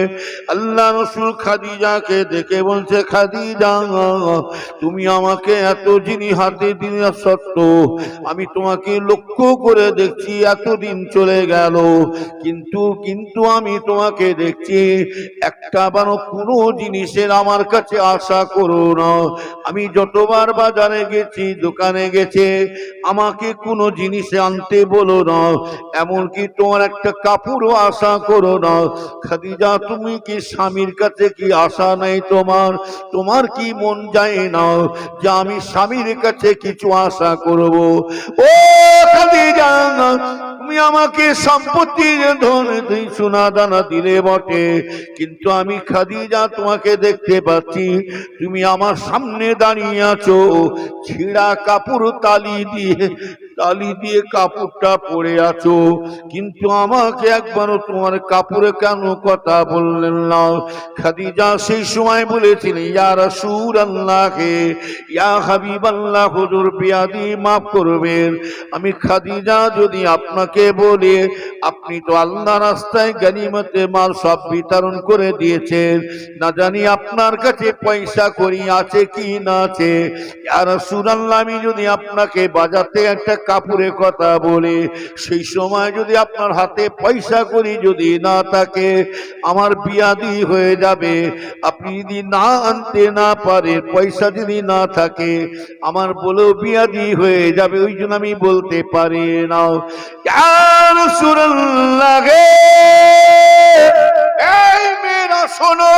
A: আল্লাহ রাসূল খাদিজাকে দেখে বলছে, খাদিজা তুমি আমাকে এত জিনিস হাতে দিলে সত্ত্বেও আমি তোমাকে লক্ষ্য করে দেখছি, এতদিন চলে গেল, কিন্তু আমি তোমাকে দেখছি একটা বারো কোনো জিনিসের আমার কাছে আশা করো না। আমি যতবার বাজারে গেছি, দোকানে গেছে, আমাকে কোনো জিনিস আনতে বলো না, এমনকি তোমার একটা কাপড়ও আশা করো না। খাদিজা তুমি কি স্বামীর কাছে কি আশা নেই তোমার? তোমার কি মন যায় না যে আমি স্বামীর কাছে কিছু আশা করব? ও খাদিজা, তুমি আমাকে সম্পত্তির ধন দুই সোনা দানা দিলে বটে, কিন্তু আমি খাদিজা তোমাকে দেখতে পাচ্ছি তুমি আমার সামনে দাঁড়িয়ে আছো, ছিঁড়া কাপড় তালি দিয়ে কাপড়টা পরে আছো, কিন্তু আমাকে একবারও তোমার কাপড়ে কেন কথা বললেন না? খাদিজা সেই সময় বলেছিলেন, ইয়া রাসূলুল্লাহ, ইয়া হাবিবাল্লাহ, হুজুর বিয়াদি মাফ করবেন, আমি খাদিজা যদি আপনাকে বলি আপনি তো আল্লাহ রাস্তায় গনিমতে মাল সব বিতরণ করে দিয়েছেন, না জানি আপনার কাছে পয়সা করি আছে কি না আছে। ইয়া রাসূলুল্লাহ, আমি যদি আপনাকে বাজাতে একটা কাপড়ের কথা বলি, সেই সময় যদি আপনার হাতে পয়সা করি যদি না থাকে, আমার বিয়াদি হয়ে যাবে। আপনি যদি না আনতে না পারে, পয়সা যদি না থাকে, আমার বলেও বিয়াদি হয়ে যাবে, ওই জন্য আমি বলতে পারি না। ইয়া রাসূলুল্লাহ, এই মেয়েরা শোনো,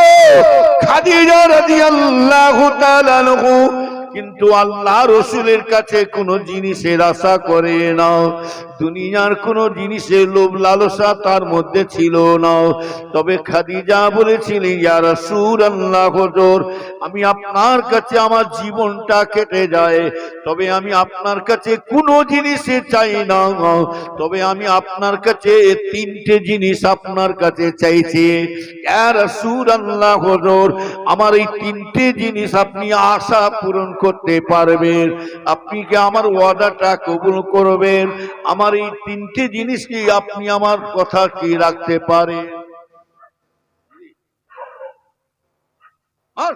A: খাদিজা রাদিয়াল্লাহু তাআলা আনহা কিন্তু আল্লাহ রসুলের কাছে কোনো জিনিসের আশা করে না, দুনিয়ার কোনো জিনিসের লোভ লালসা তার মধ্যে ছিল না। তবে খাদিজা বলেছিলেন, ইয়া রাসূলুল্লাহ, হুজুর আমি আপনার কাছে আমার জীবনটা কেটে যায়, তবে আমি আপনার কাছে কোনো জিনিসে চাই না, তবে আমি আপনার কাছে তিনটে জিনিস আপনার কাছে চাইছি। ইয়া রাসূলুল্লাহ, হুজুর আমার এই তিনটে জিনিস আপনি আশা পূরণ করতে পারবেন, আপনি কি আমার ওয়াদাটা কবুল করবেন? আমার এই তিনটে জিনিস কি আপনি আমার কথা কি রাখতে পারেন? আর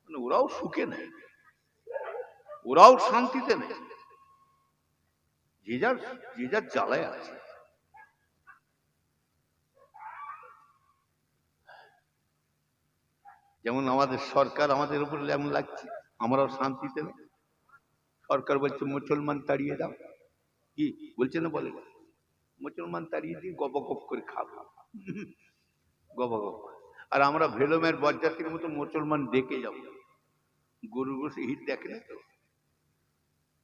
A: ওরাও সুখে নেই, ওরাও শান্তিতে নেই, যে যার জ্বালায় আছে। যেমন আমাদের সরকার আমাদের উপর এমন লাগছে, আমরাও শান্তিতে নেই। সরকার বলছে মুসলমান তাড়িয়ে দাও, কি বলছে না বলে, মুসলমান তাড়িয়ে দিয়ে গপ গপ করে খাবো, গপ গপ। আর আমরা ভেলোমের বরযাত্রীর মতো মুসলমান ডেকে যাবো, গরু বসে হিট দেখে না তো,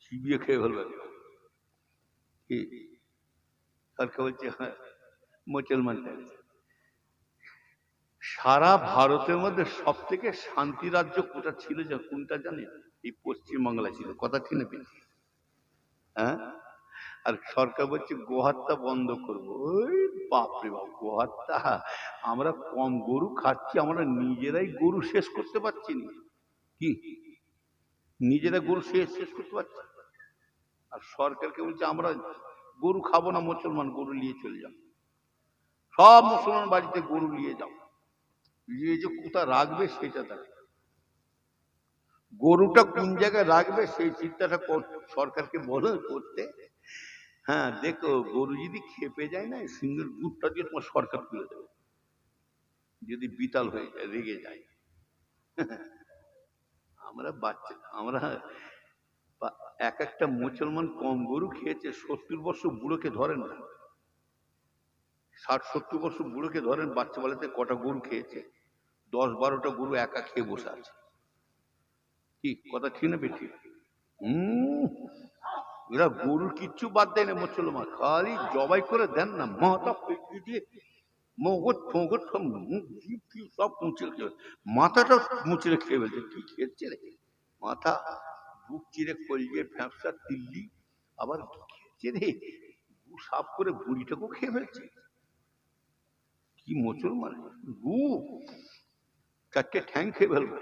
A: চিবিয়ে খেয়ে ফেলবে। সরকার বলছে মুসলমান তাড়িয়ে। সারা ভারতের মধ্যে সব থেকে শান্তি রাজ্য কোথা ছিল, কোনটা জানেন? এই পশ্চিমবাংলা ছিল, কথা ঠিক না? হ্যাঁ, আর সরকার বলছে গোহত্যা বন্ধ করবো। ওই বাপরে বাপ, গোহত্যা! আমরা কম গরু খাচ্ছি, আমরা নিজেরাই গরু শেষ করতে পারছি না, কি নিজেরা গরু শেষ করতে পারছি? আর সরকারকে বলছে আমরা গরু খাবো না, মুসলমান গরু নিয়ে চলে যাও, সব মুসলমান বাড়িতে গরু নিয়ে যাও, নিয়ে যে কোথায় রাখবে সেটা দেখো, গরুটা কোন জায়গায় রাখবে সেই চিন্তাটা সরকারকে বলো করতে। হ্যাঁ দেখো, গরু যদি খেপে যায় না, সিংহের দুধটা দিয়ে তোমার সরকার তুলে দেবে, যদি বিতাল হয়ে যায়, রেগে যায়। আমরা এক একটা মুসলমান কম গরু খেয়েছে, 70 বছর বুড়োকে ধরে না, 60-70 বছর বুড়োকে ধরেন, বাচ্চা বেলাতে কটা গরু খেয়েছে? 10-12টা গরু একা খেয়ে বসে আছে। কি কথা ঠিক না বেঠিক? এরা গরুর কিচ্ছু বাদ দেয় না মুসলমান, খালি জবাই করে দেন না, মাথা পেঁচিয়ে দিয়ে মগজ ফগজ সব মুচড়ে খেয়ে, মাথাটা মুচড়ে খেয়ে ফেলছে। কি খেয়েছে রে? মাথা, বুক চিরে, কলজে, ফ্যাঁপসা, তিল্লি, আবার কি খেয়েছে রে? গু সাফ করে বুড়িটাকেও খেয়ে ফেলছে। কি মুসলমান! গু 4টে ঠ্যাং খেয়ে ফেলবে,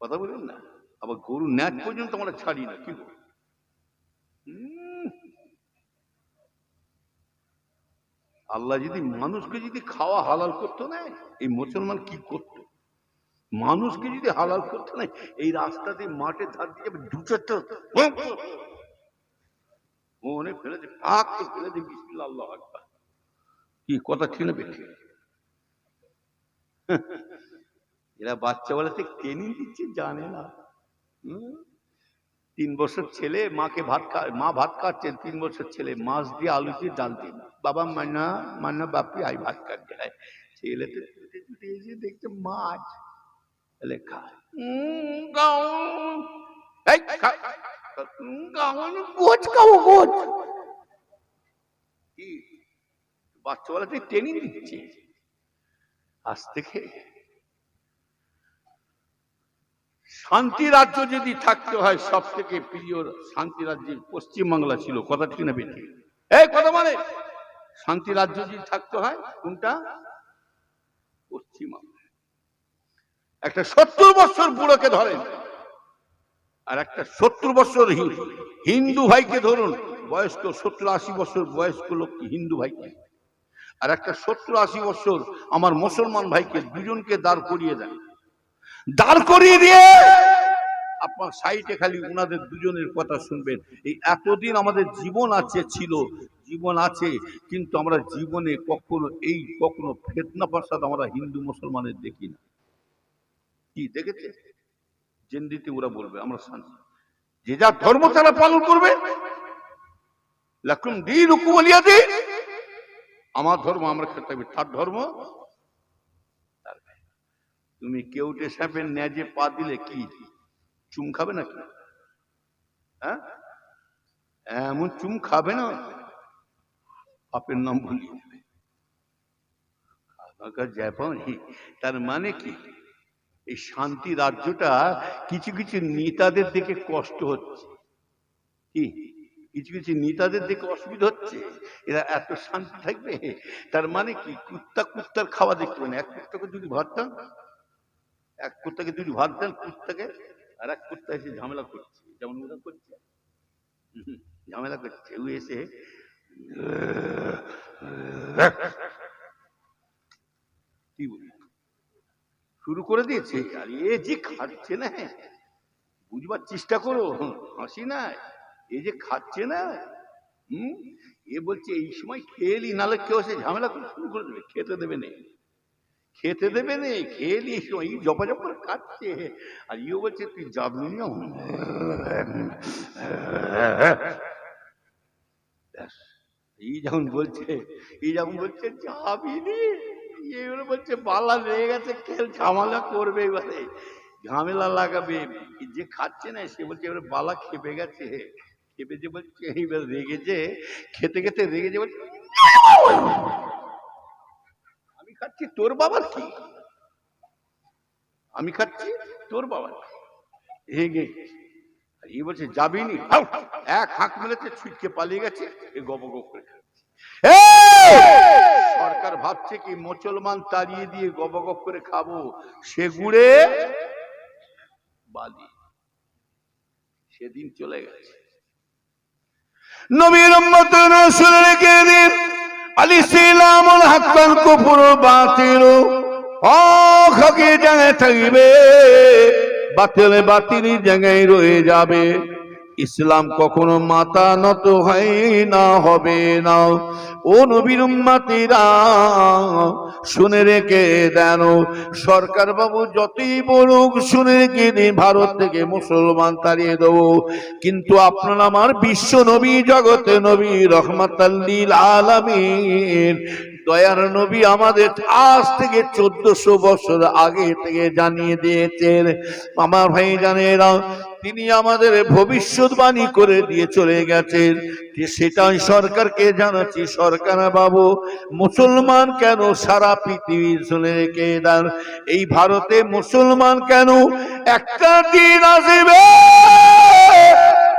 A: কথা বলেন না। আবার গরু ন্যাচ পর্যন্ত আমরা ছাড়ি না। কি বল? আল্লাহ যদি মানুষকে যদি খাওয়া হালাল করতো না, এই মুসলমান কি করতো? মানুষকে যদি হালাল করতো না, এই রাস্তা দিয়ে মাঠে ধার দিয়ে 2-4টা মনে ফেলে দে, পাক ফেলে দে, বিসমিল্লাহ আল্লাহু আকবার। কি কথা ঠিক না বেঠিক? এরা বাচ্চা বেলাতে ট্রেনিং দিচ্ছে, জানে না। 3 বছর ছেলে মাকে মা ভাত খাচ্ছেন, 3 বছর ছেলে মাছ দিয়ে আলু দিয়ে ডাল দিয়ে, বাবা মান্না মান্না বাপি আই ভাত খাচ্ছে। ছেলেতে ছুটে ছুটে এসে দেখছে মাছ, তাহলে খায়। বাচ্চা বেলাতে ট্রেনিং দিচ্ছে। আজ থেকে শান্তি রাজ্য যদি থাকতে হয়, সব থেকে প্রিয় শান্তি রাজ্য পশ্চিমবাংলা ছিল। কথা ঠিক না বেঠিক? এই কথা মানে, শান্তি রাজ্য যদি থাকতে হয় কোনটা? পশ্চিমবাংলা। একটা 70 বছর বুড়োকে ধরেন, আর একটা 70 বছর হিন্দু ভাইকে ধরুন, বয়স্ক 70-80 বছর বয়স্ক লোক হিন্দু ভাইকে, আর একটা 70-80 বছর আমার মুসলমান ভাইকে, দুজনকে দাঁড় করিয়ে দেন। দাঁড় করিয়ে দিয়ে আপনার সাইডে খালি ওনাদের দুজনের কথা শুনবেন। এই এতদিন আমাদের জীবন ছিল, জীবন আছে, কিন্তু আমরা জীবনে কখনো ফিতনা ফাসাদ আমরা হিন্দু মুসলমানের দেখি না। কি দেখেছে? জেন্দিতে ওরা বলবে আমরা শান্তি, যে যার ধর্ম তারা পালন করবে। লাকুম দীনুকুম ওয়ালিয়া দীন, আমার ধর্ম আমরা খেতে হবে, তার ধর্ম। তুমি কেউটে সাপের ন্যাজে পা দিলে কি চুম খাবে নাকি? হ্যাঁ, এমন চুম খাবে না, বাপের নাম ভুলিয়ে দেবে। তার মানে কি? এই শান্তি রাজ্যটা কিছু কিছু নেতাদের দেখে কষ্ট হচ্ছে। কি কিছু কিছু নেতাদের দেখে অসুবিধা হচ্ছে, এরা এত শান্তি থাকবে? তার মানে কি? কুত্তার খাওয়া দেখতে পাবে না। এক কুত্তাকে যদি ভাত দেন, কুত্তাকে, আর এক কুত্তা এসে ঝামেলা করছে, যেমন ওরা করছে, ঝামেলা করছে, ও এসে কি বলি শুরু করে দিয়েছে। আর এ যে খাচ্ছে না, বুঝবার চেষ্টা করো, হাসি না, এ যে খাচ্ছে না, এ বলছে এই সময় খেয়েলি, নাহলে কেউ এসে ঝামেলা শুরু করে দেবে, খেতে দেবে না, খেতে দেবে না, খেয়েলি এই সময় জপাজপ করে খাচ্ছে। আর ইও বলছে তুই যাবি না, এই যখন বলছে যাবি নি, এগুলো বলছে বালা লেগে গেছে, খেল ঝামেলা করবে, এবারে ঝামেলা লাগাবে। যে খাচ্ছে না সে বলছে এবারে বালা খেপে গেছে, খেপে যে বলছে এইবার রেগেছে, খেতে খেতে রেগেছে, বলছে আমি খাচ্ছি তোর বাবার কি, আমি খাচ্ছি তোর বাবার কি, রেগে। এই বলছে যাবি নি, এক হাঁক মেলেছে, ছুটকে পালিয়ে গেছে, এ গপ গপ করে খাচ্ছে। সরকার ভাবছে কি মুসলমান তাড়িয়ে দিয়ে গপ গপ করে খাবো, সে গুড়ে বালি, সেদিন চলে গেছে। নবীর উম্মত রাসূলকে দিন আলিসলামুল হাক্কাল কুফরু বাতিল, হক হকের জায়গায় থাকবে, বাতিল বাতিলের জায়গায় রয়ে যাবে। ইসলাম কখনো মাথা নত হয় না, হবে না। ও নবীর উম্মতিরা শুনে রেখে দেন, সরকার বাবু যতই বলুক শুনে রেখে দিন, ভারত থেকে মুসলমান তাড়িয়ে দেবো, কিন্তু আপনার আমার বিশ্ব নবী, জগতে নবী, রহমাতাল লিল আলামিন, দয়ার নবী আমাদের আজ থেকে 1400 বছর আগে থেকে জানিয়ে দিয়েছেন। আমার ভাই জানেরা, তিনি আমাদের ভবিষ্যৎবাণী করে দিয়ে চলে গেছেন, সেটাই সরকারকে জানাচ্ছি। সরকার বাবু মুসলমান কেন সারা পৃথিবীর শুনে রেখে দেন, এই ভারতে মুসলমান কেন, একটা দিন আসবে,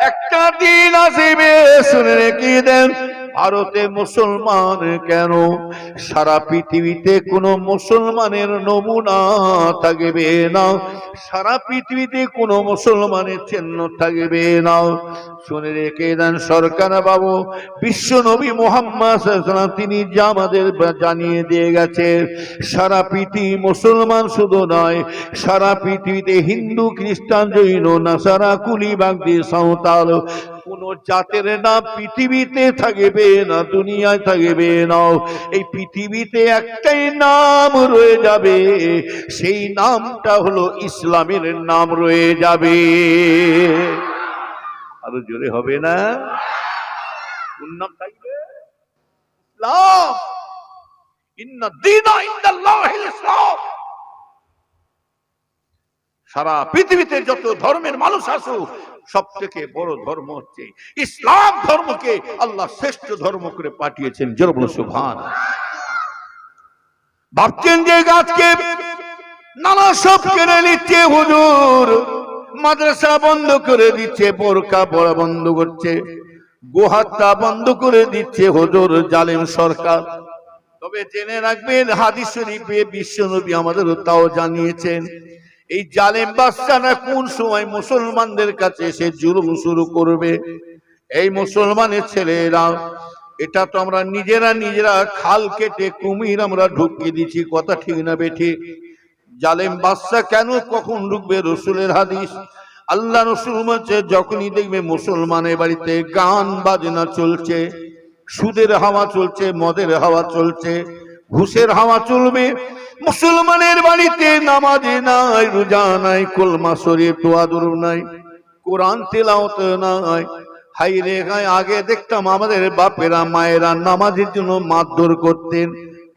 A: একটা দিন আসবে শুনে রেখে দেন, ভারতে মুসলমান কেন, সারা পৃথিবীতে কোনো মুসলমানের নমুনা থাকবে না, সারা পৃথিবীতে কোনো মুসলমানের চিহ্ন থাকবে না। শুনে রেখে দেন সরকার বাবু, বিশ্ব নবী মুহাম্মদ সাল্লাল্লাহু আলাইহি ওয়াসাল্লাম তিনি যা আমাদের জানিয়ে দিয়ে গেছে, সারা পৃথিবী মুসলমান শুধু নয়, সারা পৃথিবীতে হিন্দু, খ্রিস্টান, জৈন, নাসারা, কুলি, বাগদি, সাঁওতাল কোন জাতের নাম পৃথিবীতে থাকবে না, দুনিয়ায় থাকবে না। এই পৃথিবীতে একটাই নাম রয়ে যাবে, সেই নামটা হলো ইসলামের নাম রয়ে যাবে। আরো জোরে হবে না? কোন নাম থাকবে? ইসলাম। ইন্না দীনা ইনদাল্লাহিল ইসলাম। সারা পৃথিবীতে যত ধর্মের মানুষ আসুক, সব থেকে বড় ধর্ম হচ্ছে ইসলাম ধর্মকে আল্লাহ শ্রেষ্ঠ ধর্ম করে পাঠিয়েছেন। জোরে বলুন সুবহানাল্লাহ। ভাবছেন যে গাছকে নানা সব কেড়ে নিচ্ছে হুজুর, মাদ্রাসা বন্ধ করে দিচ্ছে, বোরকা পরা বন্ধ করছে, গোহাত্তা বন্ধ করে দিচ্ছে হুজুর জালেম সরকার। তবে জেনে রাখবেন, হাদিস শরীফে বিশ্বনবী আমাদের তাও জানিয়েছেন, এই জালেম বাদশারা কোন সময় মুসলমানদের কাছে এসে জুলুম শুরু করবে। এই মুসলমানের ছেলেরা, এটা তো আমরা নিজেরা খাল কেটে কুমির আমরা ঢুকিয়ে দিচ্ছি, কথা ঠিক না বেঠিক? জালেম বাদশা কেন কখন ঢুকবে? রসুলের হাদিস, আল্লাহ রসুল বলছে, যখনই দেখবে মুসলমানের বাড়িতে গান বাজনা চলছে, সুদের হাওয়া চলছে, মদের হাওয়া চলছে, ঘুষের হাওয়া চলবে, মুসলমানের বাড়িতে নামাজ নাই, রোজা নাই, কলমা শরীফ দোয়া দরুদ নাই, কোরআন তেলাওয়াত নাই। হাই রে হাই, আগে দেখতাম আমাদের বাপেরা মায়েরা নামাজের জন্য মারধর করতেন,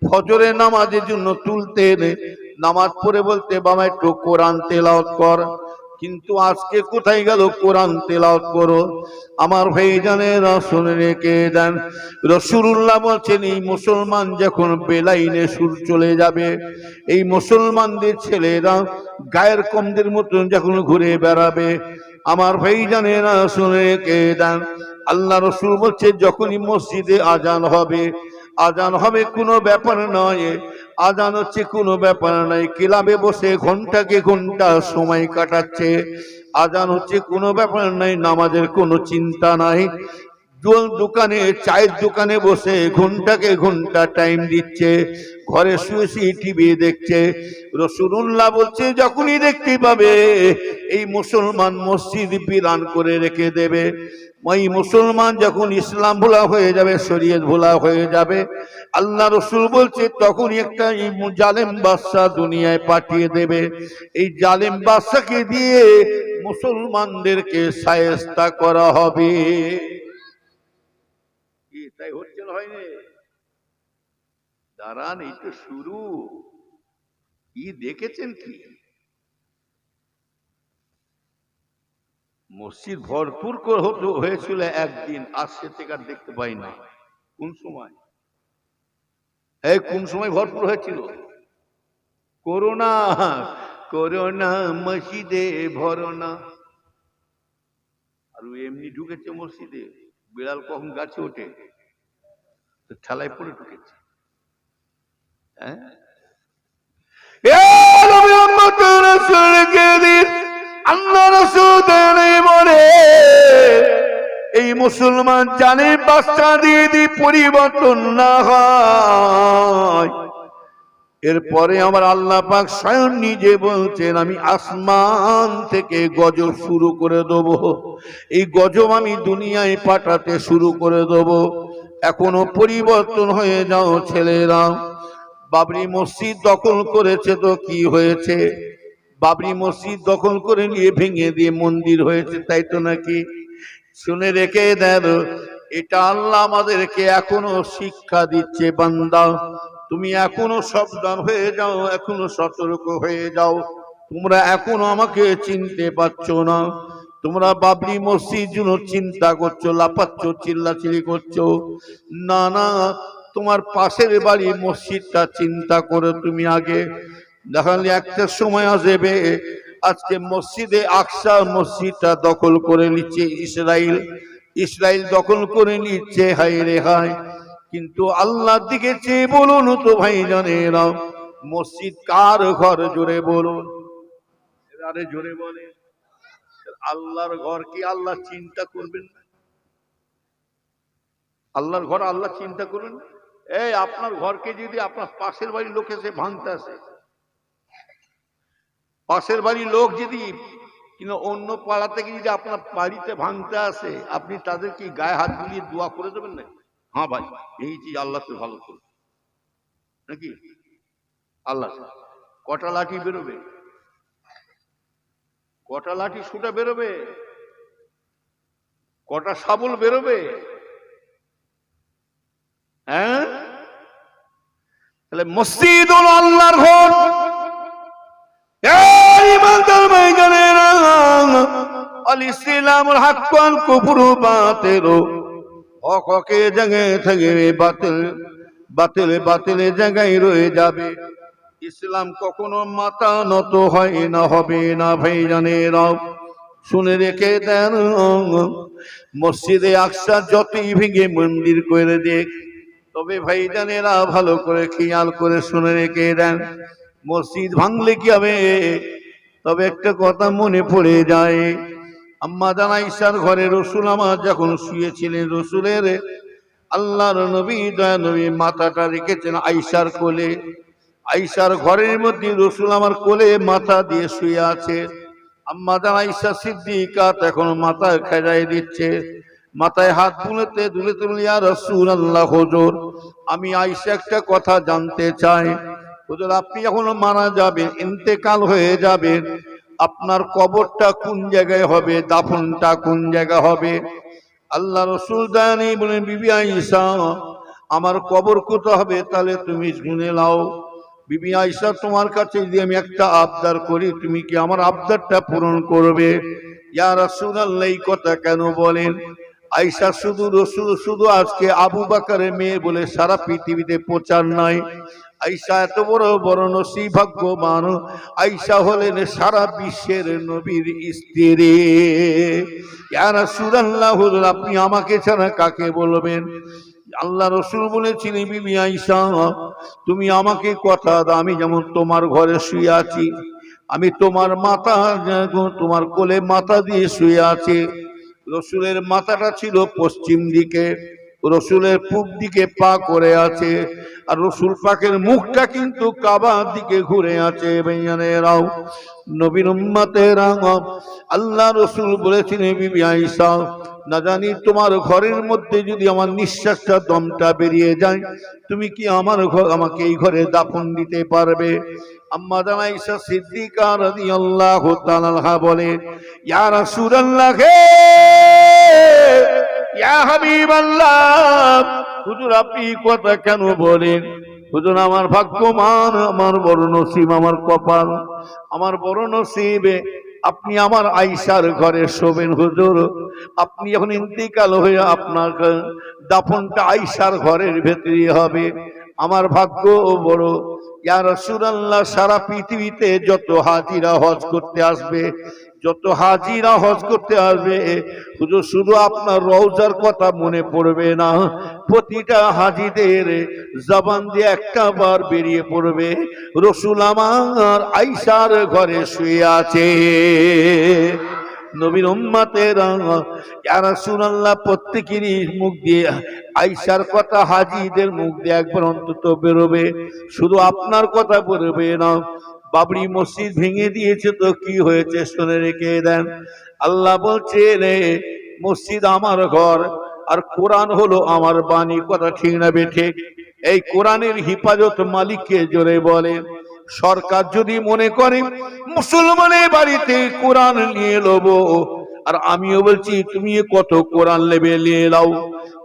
A: ফজরের নামাজের জন্য তুলতেন, নামাজ পড়ে বলতে, বাবা একটু কোরআন তেলাওয়াত কর। কিন্তু আজকে কোথায় গেল কোরআন তেলাওয়াত করো? আমার ভাই জানেরা শুনে রেখে দেন, রাসূলুল্লাহ বলছেন, এই মুসলমান যখন বেলাইনে সুর চলে যাবে, এই মুসলমানদের ছেলেরা গায়ের কমদের মতন যখন ঘুরে বেড়াবে, আমার ভাই জানেরা শুনে রেখে দেন, আল্লাহ রসুল বলছে, যখনই মসজিদে আজান হবে, আজান হবে কোনো ব্যাপার নয়, আজান হচ্ছে কোনো ব্যাপার নাই, ক্লাবে বসে ঘন্টাকে ঘন্টা সময় কাটাচ্ছে, আজান হচ্ছে কোনো ব্যাপার নাই, নামাজের কোনো চিন্তা নাই, দোকানে চায়ের দোকানে বসে ঘন্টাকে ঘন্টা টাইম দিচ্ছে, ঘরে শুয়ে শুয়ে টিভি দেখছে। রাসূলুল্লাহ বলছে, যখনই দেখতে পাবে এই মুসলমান মসজিদ বিরান করে রেখে দেবে, ওই মুসলমান যখন ইসলাম ভোলা হয়ে যাবে, শরীয়ত ভোলা হয়ে যাবে, আল্লাহ রসুল বলছে, তখনই একটা জালেম বাদশা দুনিয়ায় পাঠিয়ে দেবে। এই জালেম বাদশাকে দিয়ে মুসলমানদেরকে শায়েস্তা করা হবে। তাই হচ্ছে না, হয়নি? দাঁড়ান, এই তো শুরু। কি দেখেছেন কি? মসজিদ ভরপুর হয়েছিল একদিন, আজ সে থেকে আর দেখতে পাই না। কোন সময়? এই কোন সময় ভরপুর হয়েছিল? করোনা, করোনা মসজিদে ভরনা। আর এমনি ঢুকেছে মসজিদে, বিড়াল কখন গাছে ওঠে, ঠেলায় পড়ে ঢুকেছে। এই মুসলমান জানে, বাচ্চা দিয়ে পরিবর্তন না হয়, এরপরে আমার আল্লাহ পাক স্বয়ং নিজে বলছেন, আমি আসমান থেকে গজব শুরু করে দেব। এই গজব আমি দুনিয়ায় পাঠাতে শুরু করে দেব। এখনো পরিবর্তন হয়ে যাও ছেলেরা। বাবরি মসজিদ দখল করেছে তো কি হয়েছে? বাবরি মসজিদ দখল করে নিয়ে ভেঙে দিয়ে মন্দির হয়েছে, তাই তো নাকি? শুনে রেখে দেন, এটা আল্লাহ আমাদেরকে এখনো শিক্ষা দিচ্ছে, বান্দা তুমি এখনো সাবধান হয়ে যাও, এখনো সতর্ক হয়ে যাও। তোমরা এখনো আমাকে চিনতে পারছো না। তোমরা বাবরি মসজিদ জন্য চিন্তা করছো, লাপাচ্ছ, চিল্লাচিল্লি করছো। না না, তোমার পাশের বাড়ি মসজিদটা চিন্তা করো তুমি আগে। দেখালে একটা সময় আসবে, আজকে মসজিদে আকসা মসজিদটা দখল করে নিচ্ছে ইসরায়েল। ইসরায়েল দখল করে নিচ্ছে, হায় রে হায়। কিন্তু আল্লাহর দিকে চেয়ে বলুন তো ভাই জানেরা, মসজিদ কার ঘর? জোরে বলুন, আরে জোরে বলে। আল্লাহর ঘর কি আল্লাহ চিন্তা করবেন না? আল্লাহর ঘর আল্লাহ চিন্তা করবেন। এই আপনার ঘরকে যদি আপনার পাশের বাড়ির লোক এসে ভাঙতে আসে, পাশের বাড়ির লোক যদি কিংবা অন্য পাড়া থেকে যদি আপনার বাড়িতে ভাঙতে আসে, আপনি তাদের কি গায়ে হাত বুলিয়ে দোয়া করে দেবেন না? হ্যাঁ ভাই, এই চিজ আল্লাহ তো ভালো করবে নাকি? আল্লাহ কটা লাঠি বেরোবে? কটা লাঠি সুটা বেরোবে? কটা শাবল বেরোবে? হ্যাঁ, তাহলে মসজিদ হলো আল্লাহর ঘর। আল ইসলামুল হক ওয়াল কুফরু বাতিল। হক হকের জায়গায় থাকবে, বাতিল বাতিল বাতিলের জায়গায় রয়ে যাবে। ইসলাম কখনো মাথা নত হয় না, হবে না ভাইজানেরা। শুনে রেখে দেন, মসজিদে আকসা যতই ভেঙে মন্দির করে দেখ, তবে ভাইজানেরা ভালো করে খেয়াল করে শুনে রেখে দেন, মসজিদ ভাঙলে কি হবে? তবে একটা কথা মনে পড়ে যায়, আম্মা জান আয়েশার ঘরে রসুল আমার যখন শুয়েছিলেন, রসুলের আল্লাহর নবী দয়া নবী মাথাটা রেখেছেন আয়েশার কোলে। আয়েশার ঘরের মধ্যে রসুল আমার কোলে মাথা দিয়ে শুয়ে আছে। আম্মা জান আয়েশা সিদ্দিকা তখন মাথা খেজাই দিচ্ছে, মাথায় হাত দুলেতে দুলেতে বলি, ইয়া রাসূলুল্লাহ, হুজুর আমি আয়েশা একটা কথা জানতে চাই। হুজুর আপনি যখন মারা যাবেন, ইন্তেকাল হয়ে যাবেন, আপনার কবরটা কোন জায়গায় হবে? দাফনটা কোন জায়গা হবে? আল্লাহ রসুল জানি বলেন, বিবি আয়েশা আমার কবর কোথায় হবে তাহলে তুমি শুনে নাও। বিবি আয়েশা তোমার কাছে যদি আমি একটা আবদার করি, তুমি কি আমার আবদারটা পূরণ করবে? ইয়া রাসূলুল্লাহ, এই কথা কেন বলেন? আয়েশা শুধু রসুল শুধু আজকে আবু বকরের মেয়ে বলে সারা পৃথিবীতে প্রচার নাই। আয়েশা এত বড় বড় নসিব ভাগ্যবান, আয়েশা হলেন সারা বিশ্বের নবীর স্ত্রী। ইয়া রাসূলুল্লাহ, হুজুর আপনি আমাকে ছাড়া কাকে বলবেন? আল্লাহ রসুল বলেছিলেন, বিবি আয়েশা তুমি আমাকে কথা দাও, আমি যেমন তোমার ঘরে শুয়ে আছি, আমি তোমার মাথা তোমার কোলে মাথা দিয়ে শুয়ে আছি। রসুলের মাথাটা ছিল পশ্চিম দিকে, রসুলের পূব দিকে পা করে আছে, আর রসুল পাকের মুখটা কিন্তু কাবার দিকে ঘুরে আছে। ভাইয়ানেরাও, নবীর উম্মতেরা, আল্লাহ রসুল বলেছিলেন, বিবি আয়েশা না জানি তোমার ঘরের মধ্যে যদি আমার নিঃশ্বাসটা দমটা বেরিয়ে যায়, তুমি কি আমার আমাকে এই ঘরে দাফন দিতে পারবে? আম্মা জান আয়েশা সিদ্দিকা রাদিয়াল্লাহু তাআলা আনহা বলে, ইয়া রাসূলুল্লাহ, হে ইয়া হাবিবাল্লাহ, হুজুর আপনি কথা কেন বলেন? হুজুর আমার ভাগ্যমান, আমার বড় নসিব, আমার কপাল, আমার বড় নসিবে আপনি আমার আয়েশার ঘরে শোবেন। হুজুর আপনি যখন ইন্তিকাল হয়ে আপনার দাফনটা আয়েশার ঘরের ভেতরে হবে, আমার ভাগ্য বড়। ইয়া রাসূলুল্লাহ, সারা পৃথিবীতে যত হাজিরা হজ করতে আসবে, যত হাজিরা হজ করতে আসবে, হুজুর শুধু আপনার রওজার কথা মনে পড়বে না, প্রতিটা হাজিদের জবান দিয়ে একটা বার বেরিয়ে পড়বে, রসুল আমার আয়েশার ঘরে শুয়ে আছে। নবীর উম্মতেরা, ইয়া রাসূলুল্লাহ প্রত্যেকেরই মুখ দিয়ে আয়েশার কথা হাজীদের মুখ দিয়ে একবার অন্তত বেরোবে, শুধু আপনার কথা বেরোবে না। বাবরি মসজিদ ভেঙে দিয়েছে তো কি হয়েছে শুনে রেখে দেন। আল্লাহ বলছে রে মসজিদ আমার ঘর আর কোরআন হলো আমার বাণী, কথা ঠিক না বেঠিক? এই কোরআনের হিফাজত মালিককে জোরে বলে। সরকার যদি মনে করে মুসলমানের বাড়িতে কোরআন নিয়ে নেবো, আর আমিও বলছি তুমি কত কোরআন লেবে নিয়ে নাও,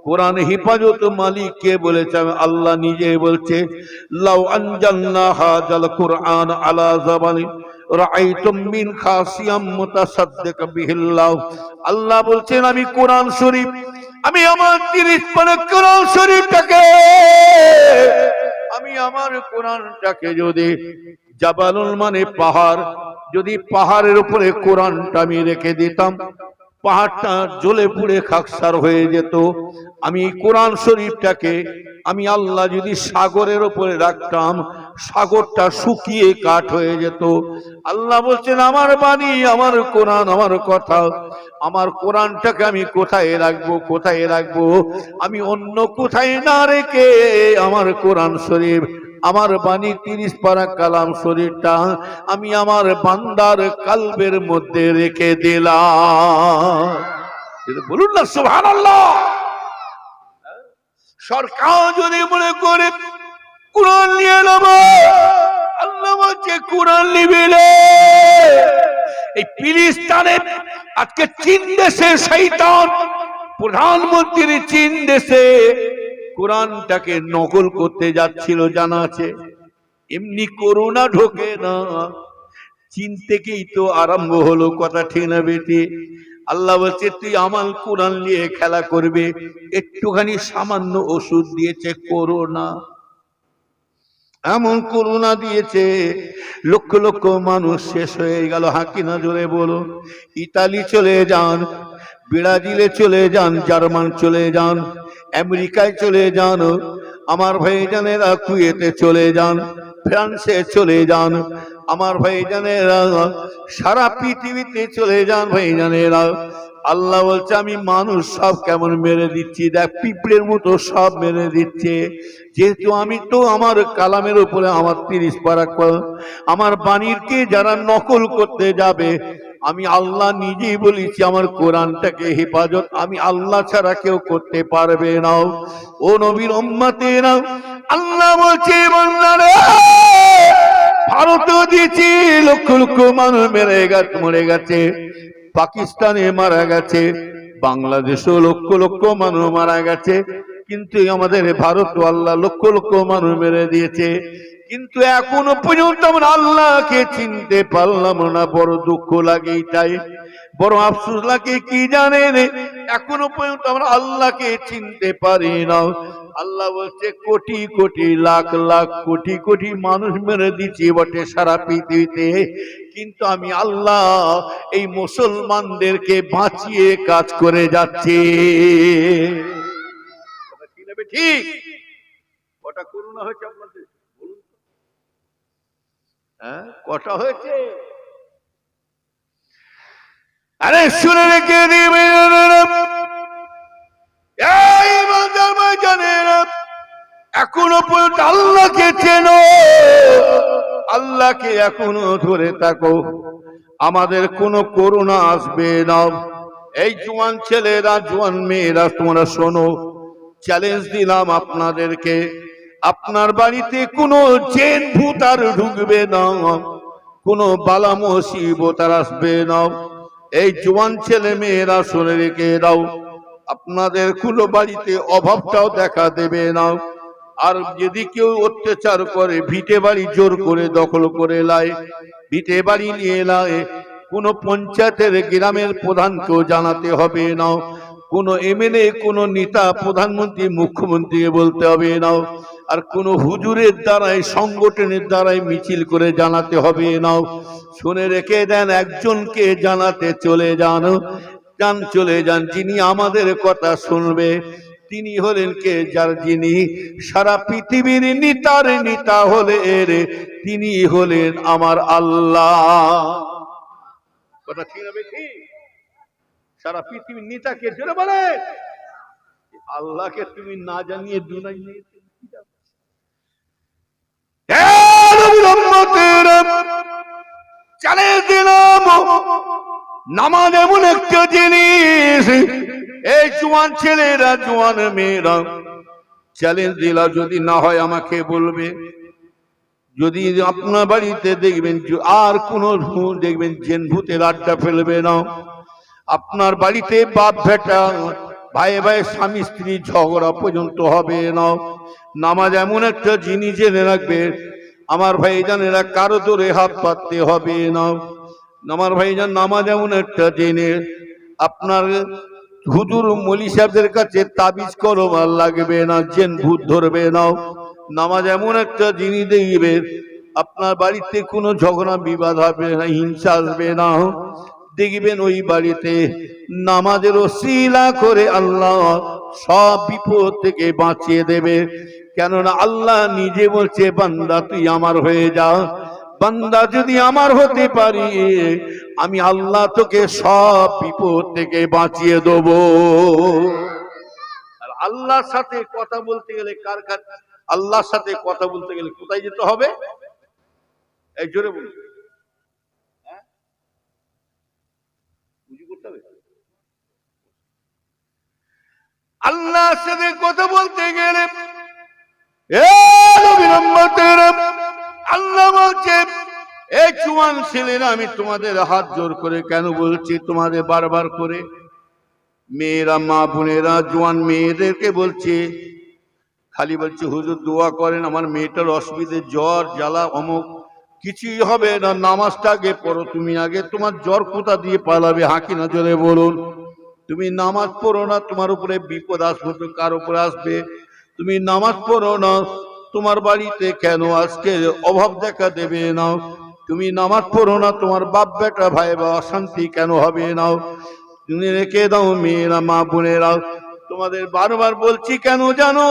A: কোরআন হিফাজত মালিক কে বলেছে? আল্লাহ নিজে বলছে, লাউ আনজালনা হাযাল কুরআন আলা যাবানি রাআইতুম মিন খাসিয়াম মুতাসাদ্দিকা বিহিল্লাহ। আল্লাহ বলছেন আমি কোরআন শরীফ, আমি আমার 30 পারা কোরআন শরীফটাকে, আমি আমার কোরআনটাকে যদি জাবালুল মানে পাহাড়, যদি পাহাড়ের উপরে কোরআনটা আমি রেখে দিতাম, পাহাড়টা জ্বলে পুড়ে খাকসার হয়ে যেত। আমি কোরআন শরীফটাকে আমি আল্লাহ যদি সাগরের উপরে রাখতাম, সাগরটা শুকিয়ে কাঠ হয়ে যেত। আল্লাহ বলছেন আমার বাণী, আমার কোরআন, আমার কথা, আমার কোরআনটাকে আমি কোথায় রাখবো, কোথায় রাখবো? আমি অন্য কোথায় না রেখে আমার কোরআন শরীফ, আমার বাণী 30 পারা কালাম শরীফটা আমি আমার বান্দার কালবের মধ্যে রেখে দিলাম। বলুন না সুবহানাল্লাহ। সরকার যদি মনে করে কোরআন নিয়ে নেব, আল্লাহ বলছে কোরআন নিবি না। এই ফিলিস্তিনে আজকে চীন দেশের শয়তান প্রধানমন্ত্রী চীন দেশে কোরআনটাকে নকল করতে যাচ্ছিল, জানা আছে? এমনি করোনা ঢোকে না, চীন থেকেই তো আরম্ভ হলো, কথা ঠিক না বেটি? আল্লাহ বলছে তুই আমার কোরআন নিয়ে খেলা করবে, একটুখানি সামান্য ওষুধ দিয়েছে করোনা, এমন করোনা দিয়েছে লক্ষ লক্ষ মানুষ শেষ হয়ে গেল। হাকি না জোরে বলো? ইতালি চলে যান, ব্রাজিলে চলে যান, জার্মান চলে যান, আমেরিকায় চলে যান, আমার ভাইজানেরা কুয়েতে চলে যান, ফ্রান্সে চলে যান, আমার ভাইজানেরা সারা পৃথিবীতে চলে যান ভাইজানেরা। আল্লাহ বলছে আমি মানুষ সব কেমন মেরে দিচ্ছি, দেখ পিঁপড়ের মতো সব মেরে দিচ্ছে। যেহেতু আমি তো আমার কালামের উপরে আমার 30 পারা আমার বাণীকে যারা নকল করতে যাবে, আমি আল্লাহ নিজেই বলেছি আমার কোরআনটাকে হেফাজত আমি আল্লাহ ছাড়া কেউ করতে পারবে না। ও নবীর উম্মতেরা, আল্লাহ বলছে বান্দারা ভারতেও দিয়েছি লক্ষ লক্ষ মানুষ মরে গেছে, পাকিস্তানে মারা গেছে, বাংলাদেশেও লক্ষ লক্ষ মানুষ মারা গেছে, কিন্তু আমাদের ভারত আল্লাহ লক্ষ লক্ষ মানুষ মেরে দিয়েছে। কিন্তু এখনো পর্যন্ত আমরা আল্লাহকে চিনতে পারলাম না, বড় দুঃখ লাগে, এটাই বড় আফসোস লাগে। কি জানেন, এখনো পর্যন্ত আমরা আল্লাহকে চিনতে পারি না। আল্লাহ বলছে কোটি কোটি লাখ লাখ কোটি কোটি মানুষ মেরে দিচ্ছি বটে সারা পৃথিবীতে, কিন্তু আমি আল্লাহ এই মুসলমানদেরকে বাঁচিয়ে কাজ করে যাচ্ছি। ঠিক কটা করোনা হয়েছে আপনাদের বলুন তো? হ্যাঁ কটা হয়েছে? আরে শুনে রেখে দিবে, এখনো পর্যন্ত আল্লাহকে চেনো, আল্লাহকে এখনো ধরে থাকো, আমাদের কোনো করোনা আসবে না। এই জোয়ান ছেলেরা জোয়ান মেয়েরা তোমরা শোনো, চ্যালেঞ্জ দিলাম আপনাদেরকে, আপনার বাড়িতে কোনো জিন ভূত আর ঢুকবে না, কোনো বালা মুসিবত আর আসবে না। এই জোয়ান ছেলে মেয়েরা শুনে রেখে দাও, আপনাদের কোনো বাড়িতে অভাবটাও দেখা দেবে না। আর যদি কেউ অত্যাচার করে, ভিটে বাড়ি জোর করে দখল করে লায়, ভিটে বাড়ি নিয়ে লায়, কোন পঞ্চায়েতের গ্রামের প্রধানকেও জানাতে হবে না, কোন এমএলএ কোন নেতা প্রধানমন্ত্রী মুখ্যমন্ত্রীকে বলতে হবে না, আর কোন হুজুরের দ্বারাই সংগঠনের দ্বারাই মিছিল করে জানাতে হবে না। শুনে রেখে দেন, একজনকে জানাতে চলে যান, চলে যান, যিনি আমাদের কথা শুনবে, তিনি হলেন কে? যার যিনি সারা পৃথিবীর নেতার নেতা হলে তিনি হলেন আমার আল্লাহ। কথা ঠিক হবে? ঠিক সারা পৃথিবীর নেতাকে জোরে বলে আল্লাহকে তুমি না জানিয়ে দুনাই নিয়ে চ্যালেঞ্জ দিলাম, নামাজ এমন একটা জিনিস, এই জোয়ান ছেলেরা জোয়ান মেয়েরা চ্যালেঞ্জ দিলা, যদি না হয় আমাকে বলবে। যদি আপনার বাড়িতে দেখবেন আর কোন দেখবেন জেন ভূতের আড্ডা ফেলবে না, আপনার বাড়িতে বাপ বেটা ভাই ভাই স্বামী স্ত্রী ঝগড়া পর্যন্ত হবে না। নামাজ এমন একটা জিনিস জেনে রাখবে আমার ভাইজানেরা, কারো জোরে হাত পাততে হবে না। আমার ভাইজান, নামাজ এমন একটা জিনিস, আপনার হুজুর মলি সাহেবদের কাছে তাবিজ করবার লাগবে না, জেন ভূত ধরবে না। নামাজ এমন একটা জিনিস দেখবে আপনার বাড়িতে কোনো ঝগড়া বিবাদ হবে না, হিংসা আসবে না। দেখবেন ওই বাড়িতে নামাজের ওসিলা করে আল্লাহ সব বিপদ থেকে বাঁচিয়ে দেবে। কেননা আল্লাহ নিজে বলছে, বান্দা তুই আমার হয়ে যা, বান্দা যদি আমার হতে পারি আমি আল্লাহ তোকে সব বিপদ থেকে বাঁচিয়ে দেব। আর আল্লাহর সাথে কথা বলতে গেলে কার কাছে, আল্লাহর সাথে কথা বলতে গেলে কোথায় যেতে হবে? এই জোরে বলুন, আল্লাহর সাথে কথা বলতে গেলে আল্লাহ বলছে, এই জওয়ান ছেলেরা আমি তোমাদের হাত জোর করে কেন বলছি, তোমাদের বারবার করে মেয়েরা মা বোনেরা জওয়ান মেয়েদেরকে বলছে, খালি বলছে হুজুর দোয়া করেন আমার মেয়েটার অসুবিধে, জ্বর জ্বালা অমুক, কিছুই হবে না, নামাজটা আগে পড়ো তুমি আগে, তোমার জ্বর কোথা দিয়ে পালাবে হাঁকি না জোরে বলুন। তুমি নামাজ পড়ো না, তোমার উপরে বিপদ আসবে তো কার উপরে আসবে। তুমি নামাজ পড়ো না, তোমার বাড়িতে কেন আজকে অভাব দেখা দেবে না। তুমি নামাজ পড়ো না, তোমার বাপ বেটা ভাই বা অশান্তি কেন হবে না। তুমি রেখে দাও মেয়েরা মা বোনেরা, তোমাদের বারবার বলছি কেন জানো,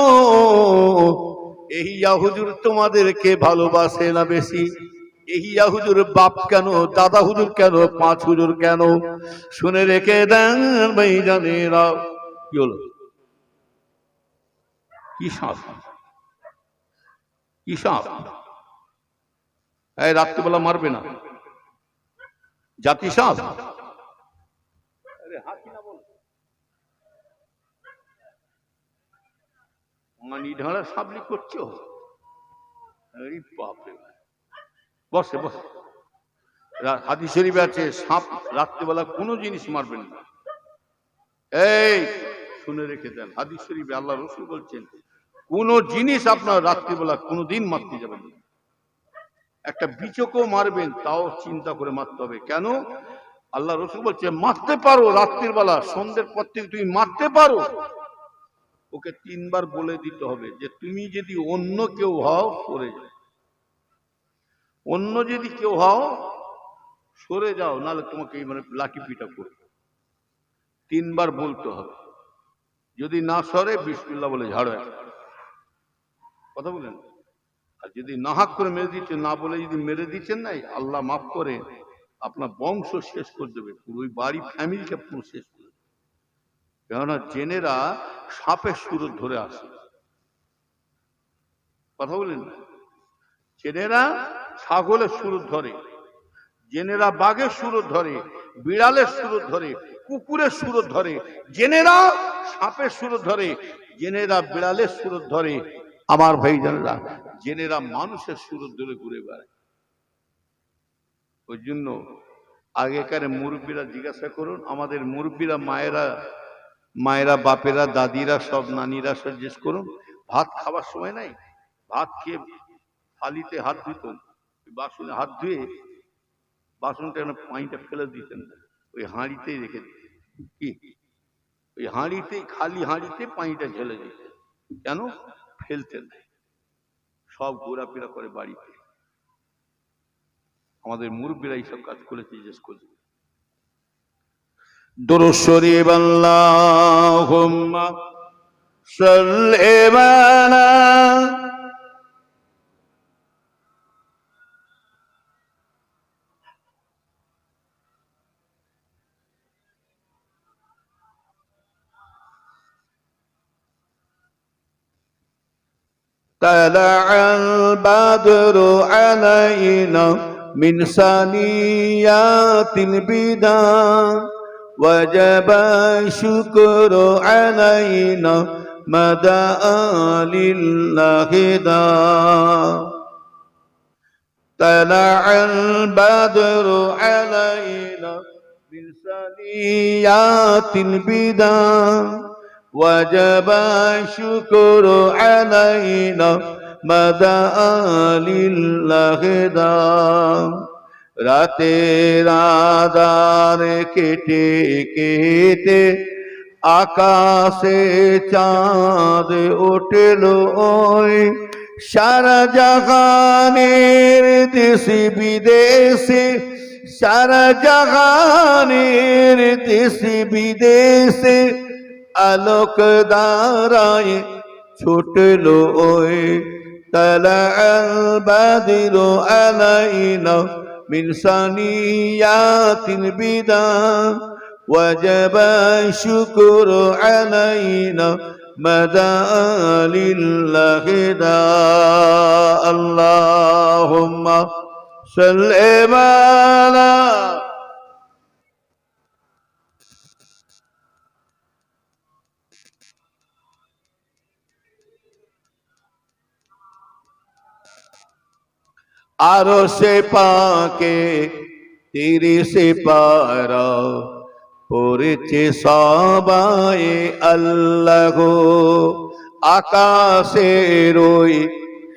A: এই হুজুর তোমাদেরকে ভালোবাসে না বেশি, ইয়া হুজুর বাপ কেন, দাদা হুজুর কেন, পাঁচ হুজুর কেন, শুনে রেখে দেন ভাইজানেরা। কি হলো, কি সাপ, কি সাপ? এই রাত্রিবেলা মারবে না, জাতি সাপ। নিঢাড়া সাবলি করছো, বাপরে। বসে বসে, হাদিস শরীফে আছে সাপ রাত্রিবেলা কোনো জিনিস মারবেন না। এই শুনে রেখে দেন, হাদিস শরীফে আল্লাহ রাসূল বলছেন কোন জিনিস আপনার রাত্রিবেলা কোনোদিন মারতে যাবেন না। একটা বিচকও মারবেন তাও চিন্তা করে মারতে হবে। কেন? আল্লাহ রাসূল বলছে মারতে পারো রাত্রির বেলা, সন্ধ্যের পর থেকে তুমি মারতে পারো, ওকে 3 বার বলে দিতে হবে যে তুমি যদি অন্য কেউ হও সরে যাও, অন্য যদি কেউ হও সরে যাও, নাহলে তোমাকে মানে লাঠি পিটা করবে। 3 বার বলতে হবে, যদি না সরে বিসমিল্লাহ বলে ঝাড়ো, কথা বলেন। আর যদি নাহাক করে মেরে দিচ্ছেন, না বলে যদি মেরে দিচ্ছেন নাই, আল্লাহ মাফ করে আপনার বংশ শেষ করে দেবে, পুরো ওই বাড়ি ফ্যামিলিকে পুরো শেষ করে দেবে। কেননা জেনেরা সাপের সুরত ধরে আসে, কথা বলেন। জেনেরা ছাগলের সুরত ধরে, জেনেরা বাঘের সুরত ধরে, বিড়ালের সুরত ধরে, কুকুরের সুরত ধরে, জেনেরা সাপের সুরত ধরে, জেনেরা বিড়ালের সুরত ধরে। আমার ভাই জানেরা, জেনেরা মানুষের সুরত ধরে ঘুরে বেড়ায়। ওই জন্য আগেকার মুরব্বীরা জিজ্ঞাসা করুন, আমাদের মুরব্বীরা মায়েরা মায়েরা বাপেরা দাদিরা সব নানিরা সব জিজ্ঞেস করুন, ভাত খাবার সময় নাই, ভাত খেয়ে থালিতে হাত ধুত, বাসনে হাত ধুয়ে বাসনটা পানিটা ফেলে দিতেন, ওই হাঁড়িতেই রেখে দিতেন। কি ওই হাঁড়িতেই, খালি হাঁড়িতে পানিটা ঢেলে দিতেন। কেন? ফেলতেন, সব ঘোরাফেরা করে বাড়িতে। আমাদের মুরব্বীরা এইসব কাজ করেছে, জিজ্ঞেস করছে। দুরূদ শরীফ আল্লাহুম্মা সাল্লি আলা طلع البدر علينا من ثنيات البداء وجب الشكر علينا مدى لله دا طلع البدر علينا من ثنيات البداء وجب الشكر علينا مدى لله دا রাতের আঁধার কেটে কেটে আকাশে চাঁদ উঠল ওই সারা জাহানের দেশে বিদেশে সারা জাহানের দেশে বিদেশে আলোক দ্বারায় ছুটল ওই তালা আল বাদিরু আলাইনা মিন সানিয়াতিল বিদা وجب الشكر علينا مدى لله دا اللهم صل على আরশে পাকে তিরিশে পারা পড়েছে সবাই আল্লাহ আকাশের ওই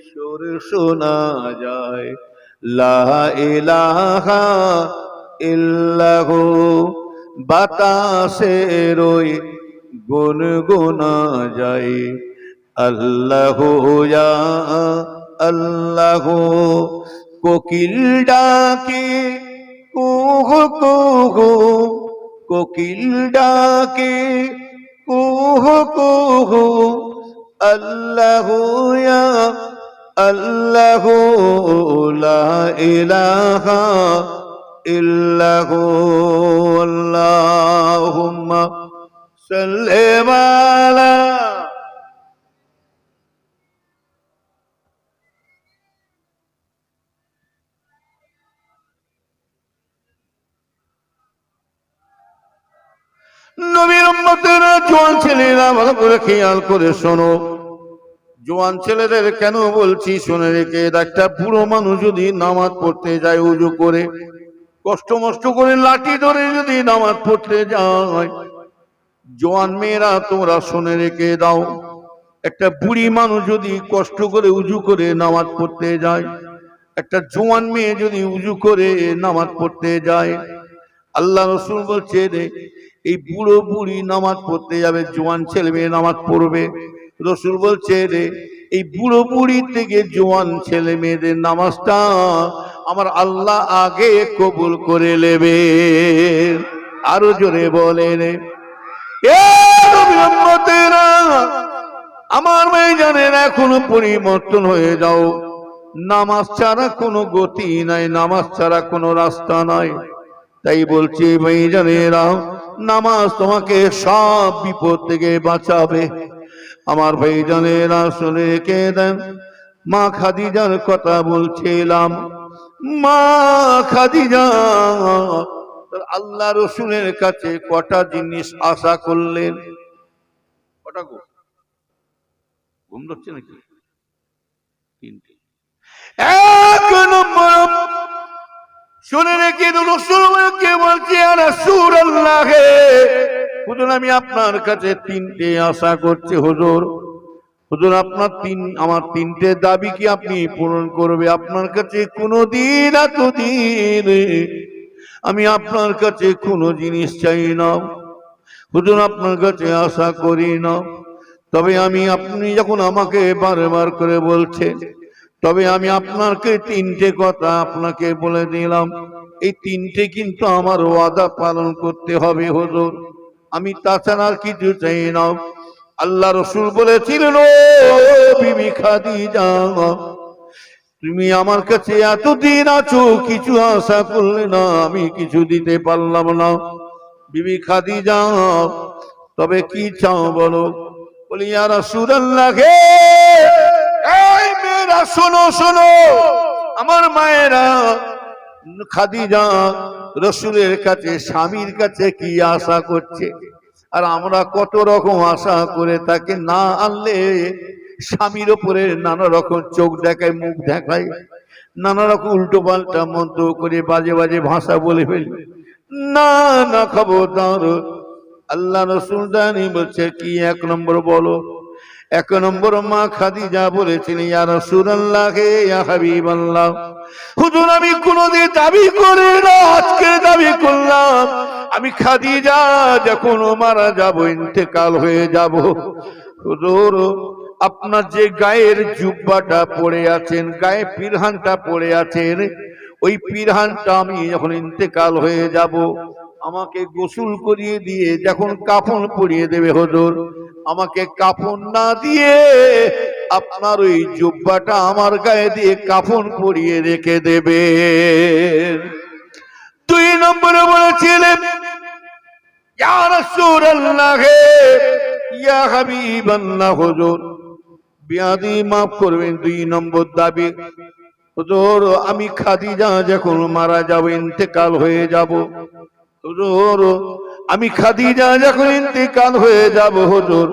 A: সুর শোনা যায় লা ইলাহা ইল্লাহ বাতাসের ওই গুনগুনা যায় আল্লাহ ইয়া আল্লাহ কোকিল ডাকে কুহু কুহু কোকিল ডাকে কুহু কুহু আল্লাহ ইয়া আল্লাহ লা ইলাহা ইল্লাহ আল্লাহুম্মা সাল্লি আলা নবীর উম্মতেরা জোয়ান ছেলেরা ভালো করে খেয়াল করে শোনো জোয়ান ছেলেদের কেন বলছি শুনে রেখে একটা বুড়ো মানুষ যদি নামাজ পড়তে যায় উজু করে কষ্ট মষ্ট করে লাঠি ধরে যদি নামাজ পড়তে যায় জোয়ান মেয়েরা তোমরা শুনে রেখে দাও একটা বুড়ি মানুষ যদি কষ্ট করে উজু করে নামাজ পড়তে যায় একটা জোয়ান মেয়ে যদি উজু করে নামাজ পড়তে যায় আল্লাহ রাসূল বলছে রে এই বুড়ো বুড়ি নামাজ পড়তে যাবে জোয়ান ছেলে মেয়ে নামাজ পড়বে রাসূল বলছে রে এই বুড়ো বুড়ি থেকে জোয়ান ছেলে মেয়েদের নামাজটা আমার আল্লাহ আগে কবুল করে নেবে আরো জোরে বলে রে এ নবীর উম্মতেরা আমার ভাইজানেরা এখনো পরিবর্তন হয়ে যাও নামাজ ছাড়া কোনো গতি নাই নামাজ ছাড়া কোনো রাস্তা নাই তাই বলছি ভাইজানেরা নামাজ তোমাকে সব বিপদ থেকে বাঁচাবে আমার ভাইজানেরা শুনে রেখে দেন মা খাদিজার কথা বলছিলাম মা খাদিজা আল্লাহ রসুলের কাছে কটা জিনিস আশা করলেন কটা গো ঘুম ধরছে নাকি তিনটে এক নম্বর শুনে রেখে রসুলকে বলছি রাসূলুল্লাহ হুজুর আমি আপনার কাছে তিনটে আশা করছি হুজুর হুজুর আপনার আমার তিনটে দাবি কি আপনি পূরণ করবে আপনার কাছে কোনোদিন এতদিন আমি আপনার কাছে কোনো জিনিস চাই না হুজুর আপনার কাছে আশা করি না তবে আপনি যখন আমাকে বারবার করে বলছেন তবে আমি আপনাকে তিনটে কথা আপনাকে বলে দিলাম এই তিনটে কিন্তু আমার ওয়াদা পালন করতে হবে হুজুর আমি তাছাড়া আর কিছু চাই না আল্লাহ রাসূল বলেছিলেন ও বিবি খাদিজা তুমি আমার কাছে এতদিন আছো কিছু আশা করলে না আমি কিছু দিতে পারলাম না বিবি খাদিজা তবে কি চাও বলো বলি ইয়া রাসূলুল্লাহ এই বোনেরা শোনো শোনো, আমার মায়েরা, খাদিজা রসুলের কাছে স্বামীর কাছে কি আশা করছে, আর আমরা কত রকম আশা করে তাকে না আনলে স্বামীর ওপরে নানা রকম চোখ দেখায়, মুখ দেখায়, নানা রকম উল্টো পাল্টা মন্ত্র করে বাজে বাজে ভাষা বলে ফেলি। না না, খবরদার। আল্লাহ রসুল জানি বলছে কি, এক নম্বর বলো। এক নম্বর মা খাদিজা বলেছেন, ইয়া রাসূলুল্লাহ, ইয়া হাবিবাল্লাহ, হুজুর আমি কোনদিন দাবি করি না, আজকে দাবি করলাম আমি খাদিজা যখন মারা যাব, ইন্তেকাল হয়ে যাব, হুজুর আপনার যে গায়ের জুব্বাটা পরে আছেন, গায়ে পিরহানটা পরে আছেন, ওই পিরহানটা আমি যখন ইন্তেকাল হয়ে যাব, আমাকে গোসল করিয়ে দিয়ে যখন কাফন পরিয়ে দেবে হুজুর, আমাকে কাফন না দিয়ে আপনার ওই জুব্বাটা আমার গায়ে দিয়ে কাফন পরিয়ে রেখে দেবে। দুই নম্বরে বলেছিলেন, ইয়া রাসূলুল্লাহ, ইয়া হাবিবাল্লাহ, হুজুর বিয়াদি মাফ করবেন। দুই নম্বর দাবি, হুজুর আমি খাদিজা যখন মারা যাব, ইন্তেকাল হয়ে যাব, হুজুর আমি খাদিজা যখন ইন্তেকাল হয়ে যাব, হুজুর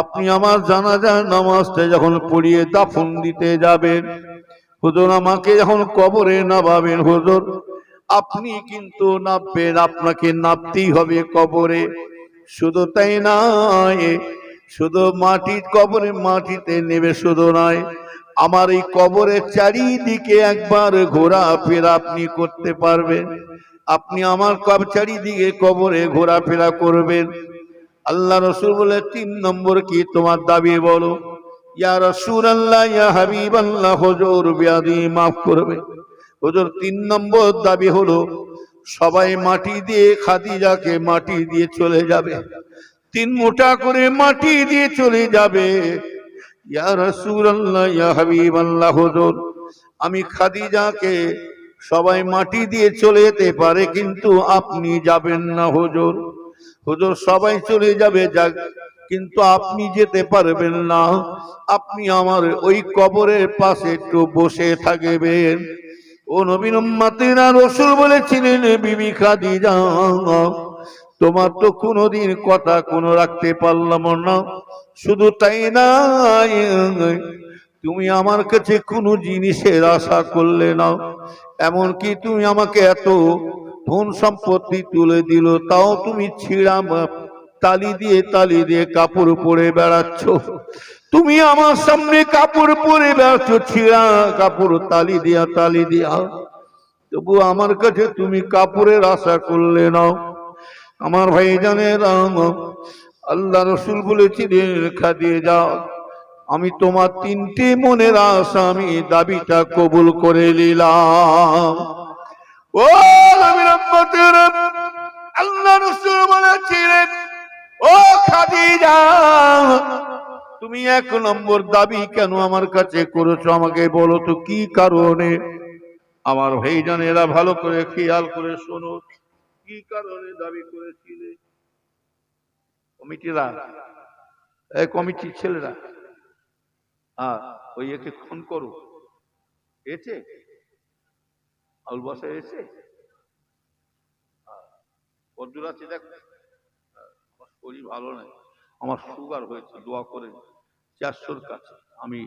A: আপনি আমার জানাজার নামাজটা যখন পড়িয়ে দাফন দিতে যাবেন, হুজুর আমাকে যখন কবরে নামাবেন, হুজুর আপনি কিন্তু নামবেন, আপনাকে নামতেই হবে কবরে। শুধু তাই নয়, শুধু মাটির কবরে মাটিতে নেবে শুধু নয়, আমার এই কবরের চারিদিকে একবার ঘোরাফেরা আপনি করতে পারবেন। আপনি আমার চারিদিকে কবরে ঘোরাফেরা করবেন। আল্লাহ রসুল বলে, তিন নম্বর কি তোমার দাবি বলো। ইয়া রাসূলুল্লাহ, ইয়া হাবিবাল্লাহ, হুজুর বিয়াদি মাফ করবে। হুজুর তিন নম্বর দাবি হলো, সবাই মাটি দিয়ে খাদিজাকে মাটি দিয়ে চলে যাবে, 3 মুঠা করে মাটি দিয়ে চলে যাবে। ইয়া রাসূলুল্লাহ, ইয়া হাবিবাল্লাহ, হুজুর আমি খাদিজাকে সবাই মাটি দিয়ে চলে যেতে পারে, কিন্তু আপনি যাবেন না হুজুর। হুজুর সবাই চলে যাবে যাক, কিন্তু আপনি যেতে পারবেন না, আপনি আমার ওই কবরের পাশে একটু বসে থাকবেন। ও নবীর উম্মতেরা, রাসূল বলেছিলেন, বিবি খাদিজা তোমার তো কোনোদিন কথা কোনো রাখতে পারলাম না, শুধু তাই না তুমি আমার কাছে কোনো জিনিসের আশা করলে না, এমনকি তুমি আমাকে এত ধন সম্পত্তি তুলে দিল, তাও তুমি ছিঁড়া তালি দিয়ে কাপড় পরে বেড়াচ্ছ, তুমি আমার সামনে কাপড় পরে বেড়াচ্ছ, ছিঁড়া কাপড় তালি দিয়া, তবু আমার কাছে তুমি কাপড়ের আশা করলে না। আমার ভাই জানেন, আল্লাহ রসুল বলেছিলেন, খাদিজা আমি তোমার 3টি মনের আশা আমি দাবিটা কবুল করে নিলাম। ও নবীর উম্মতেরা, আল্লাহ রসুল বলেছিলেন, ও খাদিজা তুমি 1 নম্বর দাবি কেন আমার কাছে করেছো, আমাকে বলো তো কি কারণে। আমার ভাইজানেরা ভালো করে খেয়াল করে শোনো, কি কারণে দাবি করেছিলে। কমিটিরা, এই কমিটির ছেলেরা, ওই একে ফোন করো, এসে আউল বসে এসে অর্জুন আছে, দেখো আমার শরীর ভালো নাই, আমার সুগার হয়েছে, দোয়া করে 400-র কাছে। আমি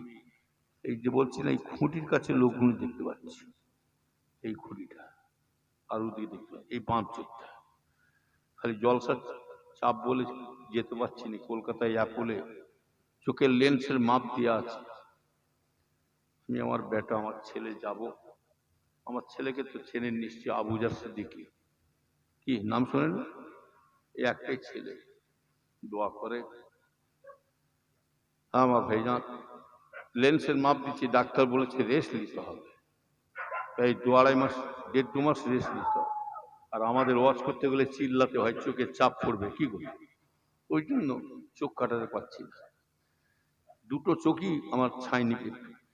A: এই যে বলছি না, এই খুঁটির কাছে লোকগুলো দেখতে পাচ্ছি, এই খুঁটিটা আর ওদিকে দেখতে, এই বাঁধ চোখটা খালি জলসার চাপ বলে যেতে পারছি না। কলকাতায় অ্যাপোলে চোখের লেন্সের মাপ দেওয়া আছে। আমি আমার বেটা, আমার ছেলে যাব, আমার ছেলেকে তো চেনেন নিশ্চয়ই, আবুজার সিদ্দিকী, কি নাম শোনেন, এই একটাই ছেলে, দোয়া করে। আমার ভাইজান লেন্সের মাপ দিচ্ছি, ডাক্তার বলেছে রেস্ট নিতে হবে, তাই 2-2.5 মাস 1.5-2 মাস রেস্ট নিতে হবে। আর আমাদের ওয়াচ করতে গেলে চিল্লাতে হয়, চোখে চাপ পড়বে, কি করি, ওই জন্য চোখ কাটাতে পারছি না। 2টো চোখই আমার ছাইনি,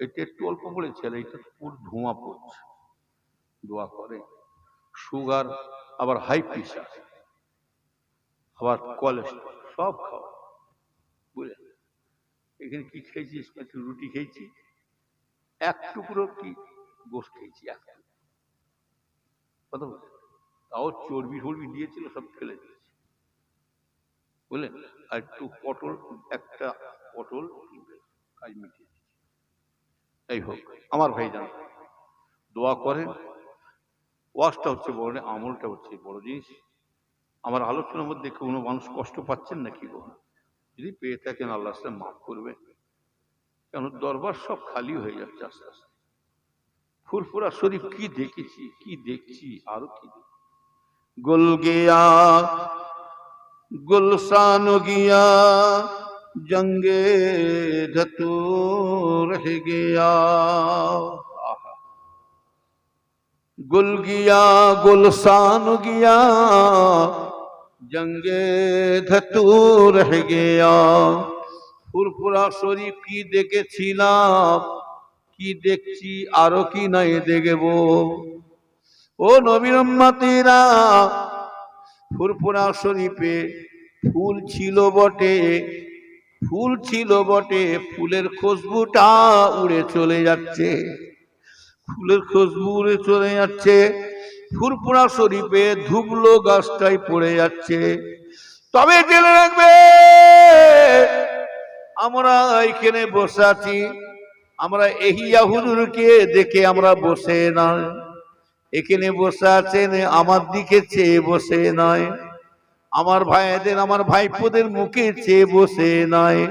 A: এটা একটু অল্প পড়েছে, আর এটা পুরো ধোঁয়া পড়ছে। দোয়া করে। সুগার, আবার হাই প্রেশার, আবার কোলেস্ট্রল, সব খাওয়া, বুঝলেন। এখানে কি খেয়েছি, একটু রুটি খেয়েছি, এক টুকরো কি গোশ খেয়েছি, এক কথা বলছেন, তাও চর্বি টর্বি দিয়েছিল, সব ফেলে দিয়েছি, বুঝলেন। আর একটু পটল, একটা পটল কাজ মিটিয়ে দিয়েছি। এই হোক আমার ভাইজান, দোয়া করেন। ওয়াজটা হচ্ছে বড়, আমলটা হচ্ছে বড় জিনিস। আমার আলোচনার মধ্যে কোনো মানুষ কষ্ট পাচ্ছেন নাকি গো? যদি পেয়ে থাকেন আল্লাহ মাফ করবে, কেন দরবার সব খালি হয়ে যাচ্ছে আস্তে আস্তে। ফুরফুরা শরীফ কি দেখেছি, কি দেখছি, আরো কি গুল গিয়া গুলশান গিয়া জঙ্গে ধতুর রহ গিয়া, गुल गया गुलसान गया जंगे धतूर रह गया। ফুরফুরা শরীফ কি দেখেছিলাম, কি দেখছি, আরো কি নাই দেখব। ও নবীর উম্মতিরা, ফুরফুরা শরীফে ফুল ছিল বটে, ফুল ছিল বটে, ফুলের খুশবুটা উড়ে চলে যাচ্ছে, ফুলের খুশবু উড়ে চলে যাচ্ছে। ফুরফুরা শরীফে ধুবলো গাছটাই পড়ে যাচ্ছে। তবে জেনে রাখবে, আমরা এখানে বসে আছি, আমরা এহিয়া হুজুরকে দেখে আমরা বসে নয়, এখানে বসে আছেন আমার দিকে চেয়ে বসে নয়, আমার ভাইদের, আমার ভাইপোদের মুখে চেয়ে বসে নয়।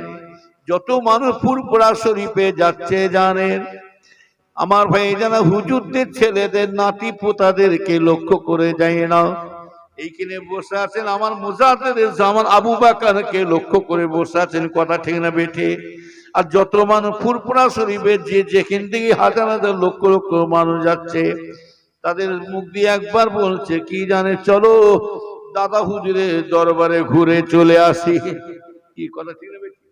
A: যত মানুষ ফুরফুরা শরীফে যাচ্ছে জানেন, আমার ভাই জানা হুজুরদের ছেলেদের নাতি পোতাদেরকে লক্ষ্য করে যায় না। এইখানে বসে আছেন আমার মুজাহিদের জামান আবু বকরকে লক্ষ্য করে বসে আছেন, কথা ঠিক না বেঠে? আর যত মানুষ ফুরফুরা শরীফে যে যেখান থেকে হাজার হাজার লক্ষ লক্ষ মানুষ যাচ্ছে, তাদের মুখ দিয়ে একবার বলছে কি জানে, চলো দাদা হুজুরের দরবারে ঘুরে চলে আসি। কি কথা ঠিক না বেঠে?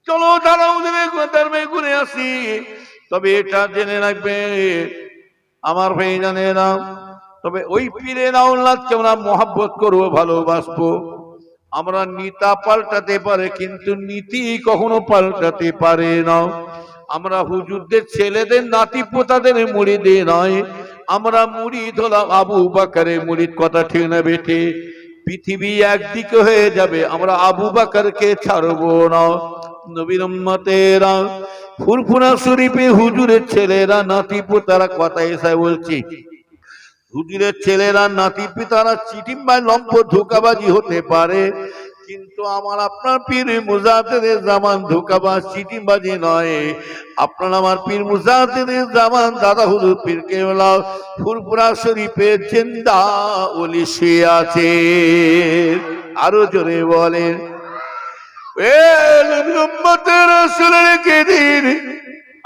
A: চলো দাদা হুজুরের দরবারে ঘুরে আসি। তবে এটা জেনে রাখবে আমার ভাই জানে না, তবে ওই পীরের আওলাদকে আমরা মহব্বত করবো, ভালোবাসবো। আমরা নীতা পাল্টাতে পারে কিন্তু নীতি কখনো পাল্টাতে পারে না। আমরা হুজুরদের ছেলেদের নাতি পোতাদের মুরিদে নয়, আমরা মুরিদ হলাম আবু বকরের মুরিদ, কথা ঠিক না বেঠে? পৃথিবী একদিকে হয়ে যাবে, আমরা আবু বকরকে ছাড়বো না। নবীর উম্মতেরা, ফুরফুরা শরীফে হুজুরের ছেলেরা নাতি পোতারা, কথা এসে বলছি, হুজুরের ছেলেরা নাতি পিতারা চিটিম্বাই লম্প ধোকাবাজি হতে পারে, কিন্তু আমার আপনার পীর মুজাহিদের জামান ধোকাবাজ চিটিম্বাজি নয়। আপনার আমার পীর মুজাহিদের জামান দাদা হুজুর পীর কেবলা ফুরফুরা শরীফে জিন্দা ওলি শুয়ে আছে। আরো জোরে বলেন,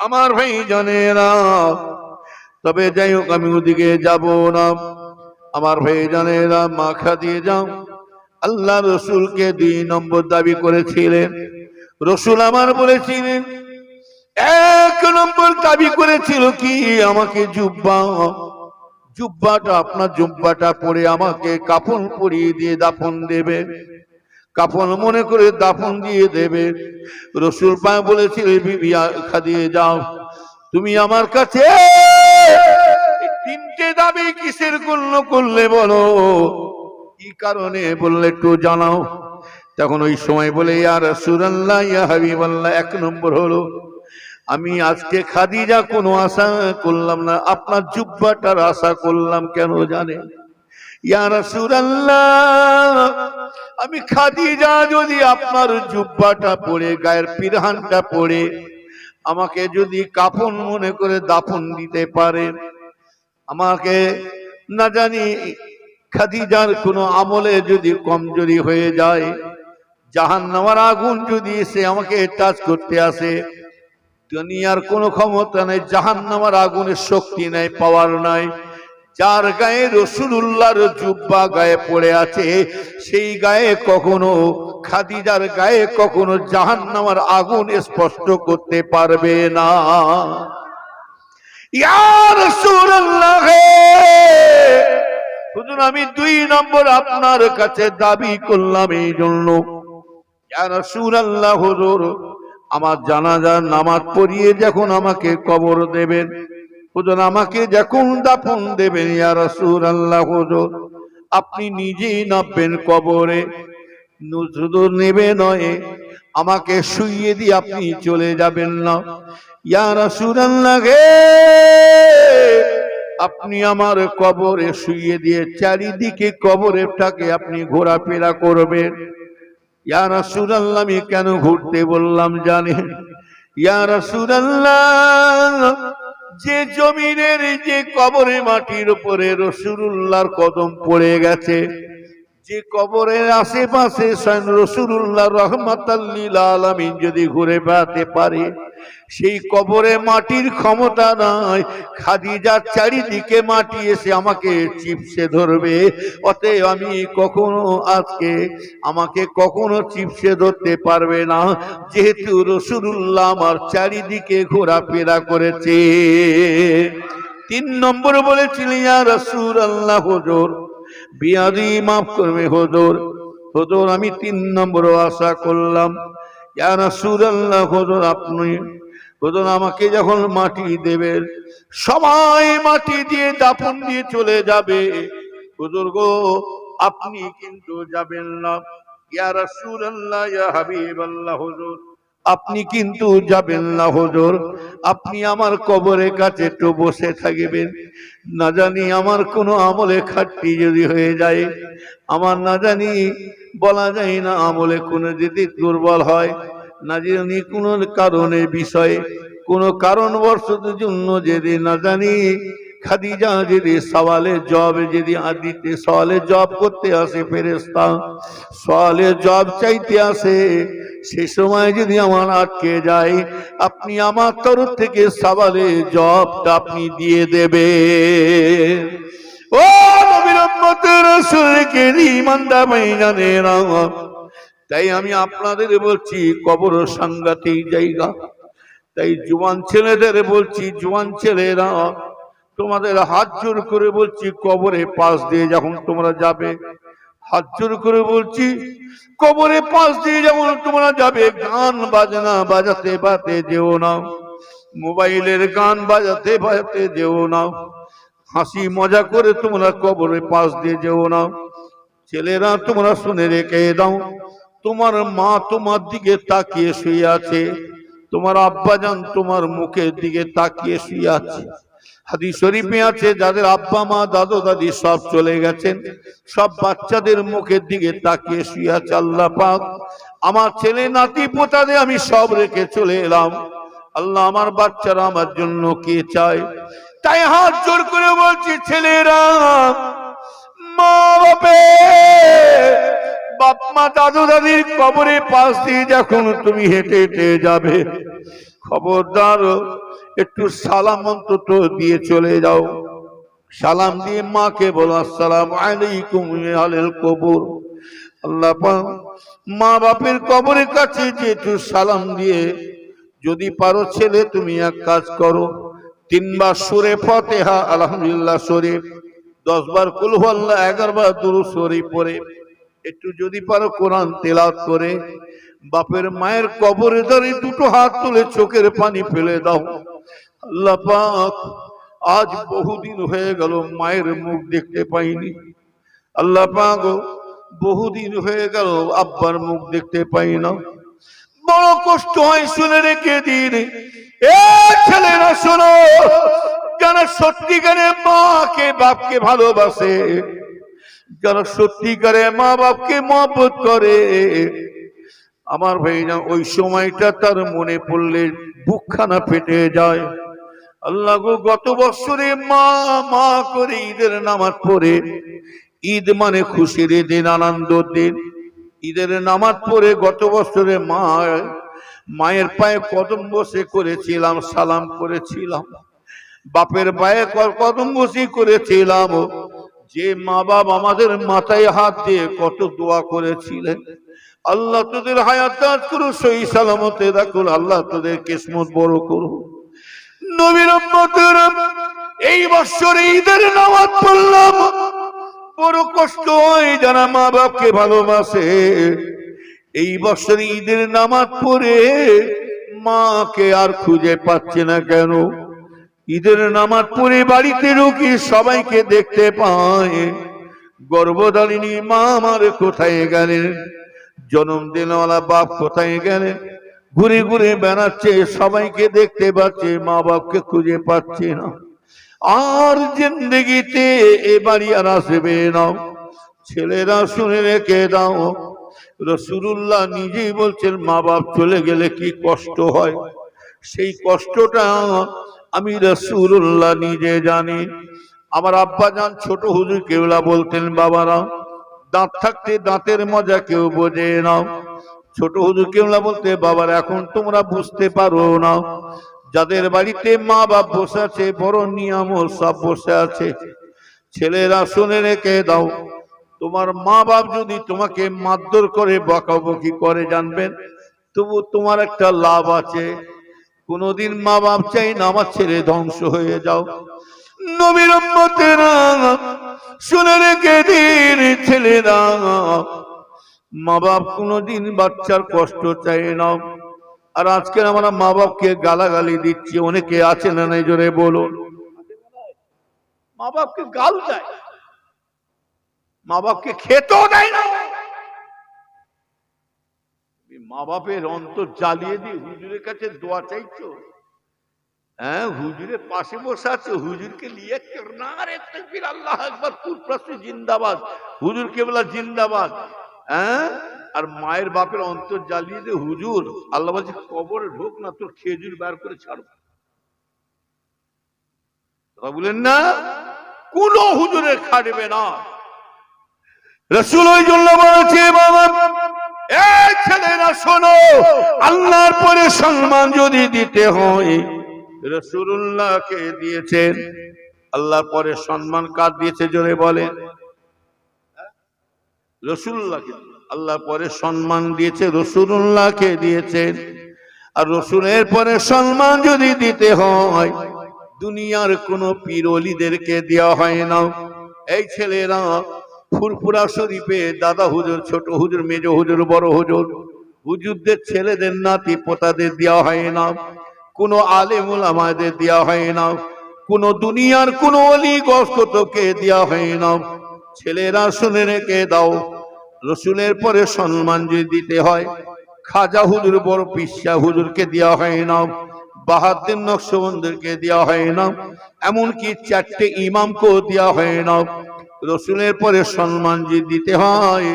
A: আমার ভাই জানেরা। তবে যাই হোক, আমি ওদিকে যাব না। আমার ভাই জানেরা, মাখা দিয়ে যাও। আল্লাহ রসুলকে 2 নম্বর দাবি করেছিলেন। রসুল আমার বলেছিলেন, 1 নম্বর দাবি করেছিল কি, আমাকে জুব্বা, জুব্বাটা আপনার জুব্বাটা পরে আমাকে কাফন পরিয়ে দিয়ে দাফন দেবে, কাফন মনে করে দাফন দিয়ে দেবে। রসুল পাক বলেছিল, বিবি খাদিজা যাও, তুমি আমার কাছে 3টে দাবি কিসের জন্য করলে বলো, কি কারণে বললে একটু জানাও। তখন ওই সময় বলে, ইয়া রাসূলুল্লাহ, ইয়া হাবিবাল্লাহ, 1 নম্বর হলো আমি আজকে খাদিজা কোনো আশা করলাম না, আপনার জুব্বাটার আশা করলাম। কেন জানেন? ইয়া রাসূলুল্লাহ, আমি খাদিজা যদি আপনার জুব্বাটা পরে, গায়ের পিরহানটা পরে আমাকে যদি কাফন মনে করে দাফন দিতে পারে, আমাকে না জানি খাদিজার কোনো আমলে যদি কমজোরি হয়ে যায়, জাহান্নামের আগুন যদি এসে আমাকে টাচ করতে আসে, দুনিয়ার কোনো ক্ষমতা নেই, জাহান্নামের আগুনের শক্তি নাই, পাওয়ার নাই। যার গায়ে রাসূলুল্লাহর জুব্বা গায়ে পড়ে আছে, সেই গায়ে কখনো, খাদিজার গায়ে কখনো জাহান্নামের আগুন স্পষ্ট করতে পারবে না। ইয়া রাসূলুল্লাহ, হুজুর আমি 2 নম্বর আপনার কাছে দাবি করলাম এই জন্য, ইয়া রাসূলুল্লাহ হুজুর আমার জানাজার নামাজ পড়িয়ে যখন আমাকে কবর দেবেন, হুজুর আমাকে যখন দাফন দেবেন, ইয়া রাসূলুল্লাহ হুজুর আপনি নিজেই নামবেন কবরে, শুধু নেবে নয় আমাকে শুইয়ে দিয়ে আপনি চলে যাবেন না। ইয়া রাসূলুল্লাহ গে, আপনি আমার কবরে শুইয়ে দিয়ে চারিদিকে কবরটাকে আপনি ঘোরাফেরা করবেন। ইয়া রাসূলুল্লাহ আমি কেন ঘুরতে বললাম জানেন? ইয়া রাসূলুল্লাহ যে জমিনের যে কবরে মাটির উপরে রাসূলুল্লাহর কদম পড়ে গেছে, যে কবরের আশেপাশে স্বয়ং রাসূলুল্লাহ রাহমাতাল লিল আলামিন যদি ঘুরে বেড়াতে পারে, সেই কবরে মাটির ক্ষমতা নাই। খাদিজার চারিদিকে মাটি এসে আমাকে চিপসে ধরবে, অতএব আমি কখনো আজকে আমাকে কখনো চিপসে ধরতে পারবে না, যেহেতু রাসূলুল্লাহ আমার চারিদিকে ঘোরাফেরা করেছে। 3 নম্বর বলেছিলেন ইয়া রাসূলুল্লাহ হুজুর বিয়াদি মাফ করবে হুজুর, হুজুর আমি 3 নম্বর আশা করলাম ইয়া রাসূলুল্লাহ হুজুর আপনি হুজুর আমাকে যখন মাটি দেবেন, সবাই মাটি দিয়ে দাফন দিয়ে চলে যাবে, হুজুর গো আপনি কিন্তু যাবেন না। ইয়া রাসূলুল্লাহ ইয়া হাবিবাল্লাহ হুজুর আপনি কিন্তু যাবেন না হুজুর, আপনি আমার কবরের কাছে একটু বসে থাকবেন। না জানি আমার কোনো আমলে খাটতি যদি হয়ে যায়, আমার না জানি বলা যায় না আমলে কোনো যদি দুর্বল হয়, না জানি কোনো কারণে বিষয়ে কোনো কারণবশতের জন্য যদি না জানি খাদিজা যদি সওয়ালে জব যদি আদিতে সওয়ালে জব করতে আসে, ফেরেশতা সওয়ালে জব চাইতে আসে, সে সময় যদি আমার আটকে যায়, আপনি আমার তরফ থেকে সওয়ালে জবটা আপনি দিয়ে দেবে। ও নবীর উম্মত রাসূলের ঈমানদার ভাইজানেরা, তাই আমি আপনাদের বলছি কবর সাংঘাতিক জায়গা। তাই জওয়ান ছেলেদের বলছি, জওয়ান ছেলেরা তোমাদের হাত জোর করে বলছি, কবরে পাশ দিয়ে যখন তোমরা যাবে, হাত জোর করে বলছি কবরে পাশ দিয়ে যখন তোমরা যাবে, গান বাজনা বাজাতে বাজাতে যেও না, মোবাইলের গান বাজাতে বাজাতে যেও না, হাসি মজা করে তোমরা কবরে পাশ দিয়ে যেও না। ছেলেরা তোমরা শুনে রেখে দাও, তোমার মা তোমার দিকে তাকিয়ে শুয়ে আছে, তোমার আব্বাজান তোমার মুখের দিকে তাকিয়ে শুয়ে আছে। হাদিস শরীফে আছে যাদের আব্বা মা দাদু দাদি সব চলে গেছেন, সব বাচ্চাদের মুখের দিকে তাকিয়ে শুয়ে আছে। আল্লাহ পাক আমার ছেলে নাতি পোতাদের আমি সব রেখে চলে এলাম, আল্লাহ আমার বাচ্চারা আমার জন্য কে চায়? তাই হাত জোর করে বলছি ছেলেরা, মা বাপে বাপ মা দাদু দাদির কবরের পাশ দিয়ে যখন তুমি হেঁটে হেঁটে যাবে, খবরদার একটু সালাম অন্তত দিয়ে চলে যাও। সালাম দিয়ে মাকে বলো আসসালামু আলাইকুম আহলাল কবর। আল্লাহ পাক মা বাপের কবরের কাছে যে একটু সালাম দিয়ে, যদি পারো ছেলে তুমি এক কাজ করো, 3 বার সূরা ফাতিহা আলহামদুলিল্লাহ শরীফ, 10 বার কুল হুয়াল্লাহ, 11 বার দুরূদ শরীফ পড়ে একটু যদি পারো কোরআন তেলাওয়াত করে বাপের মায়ের কবরে ধরে 2টো হাত তুলে চোখের পানি ফেলে দাও। আল্লাহ পাক আজ বহুদিন হয়ে গেল মায়ের মুখ দেখতে পাইনি, আল্লাহ পাক বহুদিন হয়ে গেল আব্বার মুখ দেখতে পাই না, বড় কষ্ট হয়। শুনে রেখে দিন এ ছেলেরা, শোনো, যারা সত্যিকারে মাকে বাপকে ভালোবাসে, যারা সত্যিকারে মা বাপকে মহব্বত করে, আমার ভাইরা ওই সময়টা তার মনে পড়লে বুকখানা ফেটে যায়। আল্লাহ গো, গত বছরে মা মা করে ঈদের নামাজ পড়ে, ঈদ মানে খুশির দিন, আনন্দের দিন, ঈদের নামাজ পড়ে গত বছরে মায়ের পায়ে কদম বসে করেছিলাম, সালাম করেছিলাম, বাপের পায়ে কদম বসে করেছিলাম। যে মা বাপ আমাদের মাথায় হাত দিয়ে কত দোয়া করেছিলেন, আল্লাহ তোদের হায়াত দান করুন, সহি সালামতে রাখুন, আল্লাহ তোদের কিসমত বড় করুন। নবীর উম্মতেরা এই বছর ঈদের নামাজ পড়লাম, বড় কষ্ট হয় যারা মা বাপকে ভালোবাসে। এই বছর ঈদের নামাজ পড়ে মাকে আর খুঁজে পাচ্ছে না কেন? ঈদের নামাজ পড়ে বাড়িতে ঢুকি সবাইকে দেখতে পায়, গর্ভধারিণী মা আমার কোথায় গেলেন? জন্ম দেওয়ালা বাপ কোথায় গেলেন? ঘুরে ঘুরে বেড়াচ্ছে, সবাইকে দেখতে পাচ্ছে, মা বাপকে খুঁজে পাচ্ছে না। আর জিন্দেগিতে এ বাড়ি আর আসবে না। ছেলেরা শুনে রেখে দাও, রাসূলুল্লাহ নিজেই বলছেন মা বাপ চলে গেলে কি কষ্ট হয়, সেই কষ্টটা আমি রাসূলুল্লাহ নিজে জানি। আমার আব্বা জান ছোট হুজুর কেবলা বলতেন, বাবারা দাঁত থাকতে দাঁতের মজা কেউ বোঝে না। ছোট হুজুর কেবলা বলতে, বাবার এখন তোমরা বুঝতে পারো না, যাদের বাড়িতে মা বাপ বসে আছে, বড় নিয়ামত সব বসে আছে। ছেলেরা শুনে রেখে দাও, তোমার মা বাপ যদি তোমাকে মারধর করে বকাবকি করে জানবেন, তবু তোমার একটা লাভ আছে। কোনদিন মা বাপ চাই না আমার ছেলে ধ্বংস হয়ে যাও। নবীর উম্মতেরা শুনে রেখে দিন, ছেলেরা মা বাপ কোনদিন বাচ্চার কষ্ট চাই না। আর আজকে আমরা মা বাপকে গালাগালি দিচ্ছি, অনেকে আছে না নাই জোরে বলুন? মা বাপকে গাল দেয়, মা বাপকে খেতেও দেয় না। মা বাপের অন্তর জ্বালিয়ে দিয়ে হুজুরের কাছে দোয়া চাইছো? হ্যাঁ, হুজুরের পাশে বসে আছে, হুজুরকে নিয়ে নারে তাকবীর, আল্লাহু আকবার, পুরপ্রাসী জিন্দাবাদ, হুজুর কেবলা জিন্দাবাদ। হ্যাঁ, আর মায়ের বাপের অন্তর জ্বালিয়ে দিয়ে হুজুর, আল্লাহ বলছে কবরে ঢোক না, তোর খেজুর বের করে ছাড়ব। কথা বলেন না, কোন হুজুরের খাটবে না। রাসূল ওই জন্য বলেছে, বাবা এই ছেলেরা শোনো, আল্লাহর পরে সম্মান যদি দিতে হয় রাসূলুল্লাহকে দিয়েছেন। আল্লাহর পরে সম্মান কার দিয়েছে জোরে বলেন? রাসূলুল্লাহকে। আল্লাহর পরে সম্মান দিয়েছে রাসূলুল্লাহকে দিয়েছেন। আর রাসূলের পরে সম্মান যদি দিতে হয় দুনিয়ার কোন পীর ওলিদেরকে দেওয়া হয় না। এই ছেলেরা ফুরফুরা শরীফে দাদা হুজুর, ছোট হুজুর, মেজ হুজুর, বড় হুজুর, হুজুরদের ছেলেদের নাতি পোতাদের দেওয়া হয় না, কোন আলেম ওলামাদের দেওয়া হয় না, কোন দুনিয়ার কোন ওলি গস্তকে দেওয়া হয় না। ছেলেরা শুনে রেখে দাও, রসুলের পরে সম্মান যদি দিতে হয় খাজা হুজুর, বড় পিসা হুজুরকে দেওয়া হয় না, বাহাদুর নকশবন্দিকে দেওয়া হয় না, এমনকি চারটে ইমামকেও দেওয়া হয় না। রসুলের পরে সম্মান যদি দিতে হয়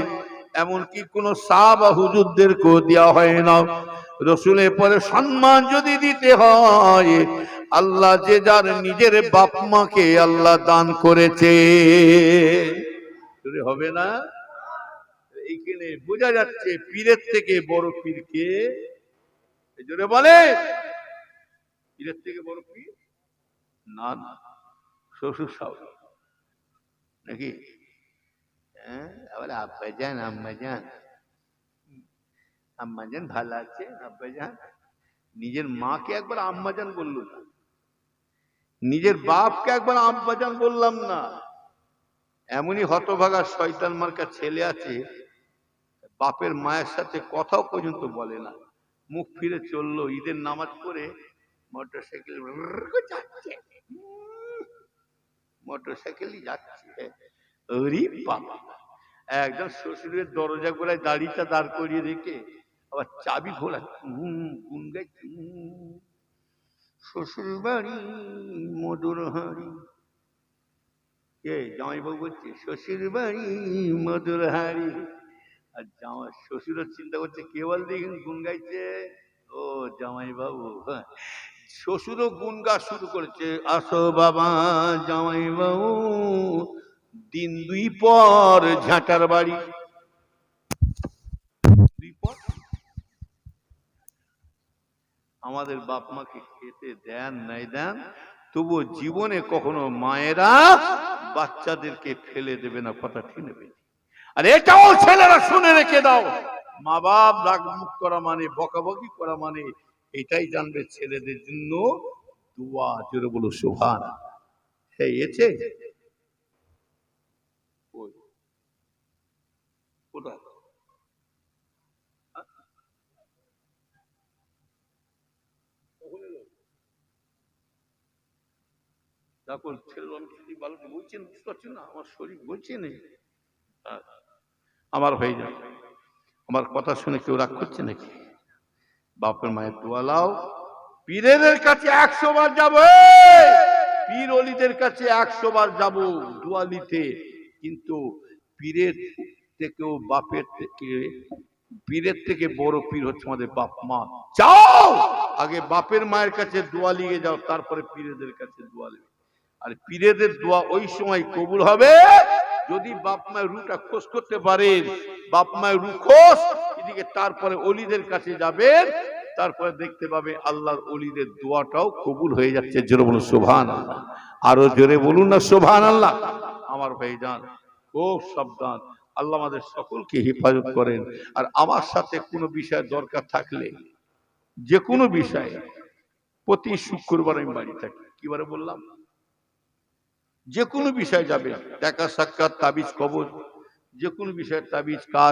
A: এমনকি কোন সাহাবা হুজুরদেরকেও দেওয়া হয় না। রসুলের পরে সম্মান যদি দিতে হয় আল্লাহ যে যার নিজের বাপ মাকে আল্লাহ দান করেছে, হবে না? এইখানে বোঝা যাচ্ছে পীরের থেকে বড় পীরকে, জোরে বলে, পীরের থেকে বড় পীর না, না, শ্বশুর শাশুড়ি নাকি? হ্যাঁ, আবার আব্বাজান আম্মাজান, আম্মাজান ভালো আছে, আব্বাজান। নিজের মাকে একবার আম্মাজান বললো না, নিজের বাপকে একবার আব্বাজান বললাম না। এমনই হতভাগা শয়তান মার্কা ছেলে আছে, বাপের মায়ের সাথে কথাও পর্যন্ত বলে না, মুখ ফিরে চললো, ঈদের নামাজ পড়ে মোটরসাইকেল যাচ্ছে, মোটরসাইকেলই যাচ্ছে, ওরে বাবা, একদম শ্বশুরের দরজা গোড়ায় দাড়িটা দাঁড় করিয়ে রেখে আবার চাবি ঘোলা গুন গাইছে, শ্বশুর বাড়ি মধুর হাড়ি। কে জামাইবাবু বলছে শ্বশুর বাড়ি মধুর হাড়ি, আর জামাই শ্বশুরের চিন্তা করছে কে বল দেখুন গুন গাইছে, ও জামাইবাবু। শ্বশুরও গুন গা শুরু করেছে, আসো বাবা জামাইবাবু, দিন দুই পর ঝাঁটার বাড়ি। আমাদের বাপ মাকে খেতে দেন নাই দেন, তবুও জীবনে কখনো মায়েরা বাচ্চাদেরকে ফেলে দেবে না, কথা ঠিক নেবে। আর এটাও ছেলেরা শুনে রেখে দাও, মা বাপ রাগ মুখ করা মানে, বকাবকি করা মানে এটাই জানবে ছেলেদের জন্য দোয়া। জোরে বলো সুবহানাল্লাহ। এই এসে কোথায় তারপর ছেলে আমি কি ভালো বলছেন, বুঝতে পারছি না, আমার শরীর বলছে নেই। আমার ভাই না, আমার কথা শুনে কেউ রাগ করছে নাকি? বাপের মায়ের দোয়া লাও, পীরের কাছে 100 বার যাবো, পীর অলিদের কাছে 100 বার যাবো দোয়া নিতে, কিন্তু পীরের থেকেও বাপের থেকে, পীরের থেকে বড় পীর হচ্ছে আমাদের বাপ মা। যাও আগে বাপের মায়ের কাছে দোয়া লিয়ে যাও, তারপরে পীরেদের কাছে দোয়া লিয়ে। আর পীরেদের দোয়া ওই সময় কবুল হবে যদি বাপ মায়ের রুটা খোঁজ করতে পারেন। বাপ মায়ের রু খোঁজ এদিকে, তারপরে অলিদের কাছে যাবেন, তারপরে দেখতে পাবে আল্লাহর অলিদের দোয়াটাও কবুল হয়ে যাচ্ছে। জোরে বলুন সুবহানাল্লাহ, আরো জোরে বলুন না সুবহানাল্লাহ। আমার ভাইজান খুব সাবধান, আল্লাহ আমাদের সকলকে হেফাজত করেন। আর আমার সাথে কোনো বিষয় দরকার থাকলে, যে কোনো বিষয়ে, প্রতি শুক্রবার আমি বাড়ি থাকি। কিবারে বললাম, যে কোনো বিষয় যাবে, দেখা সাক্ষাৎ, তাবিজ কবজ, যে কোনো বিষয়ে তাবিজ কাজ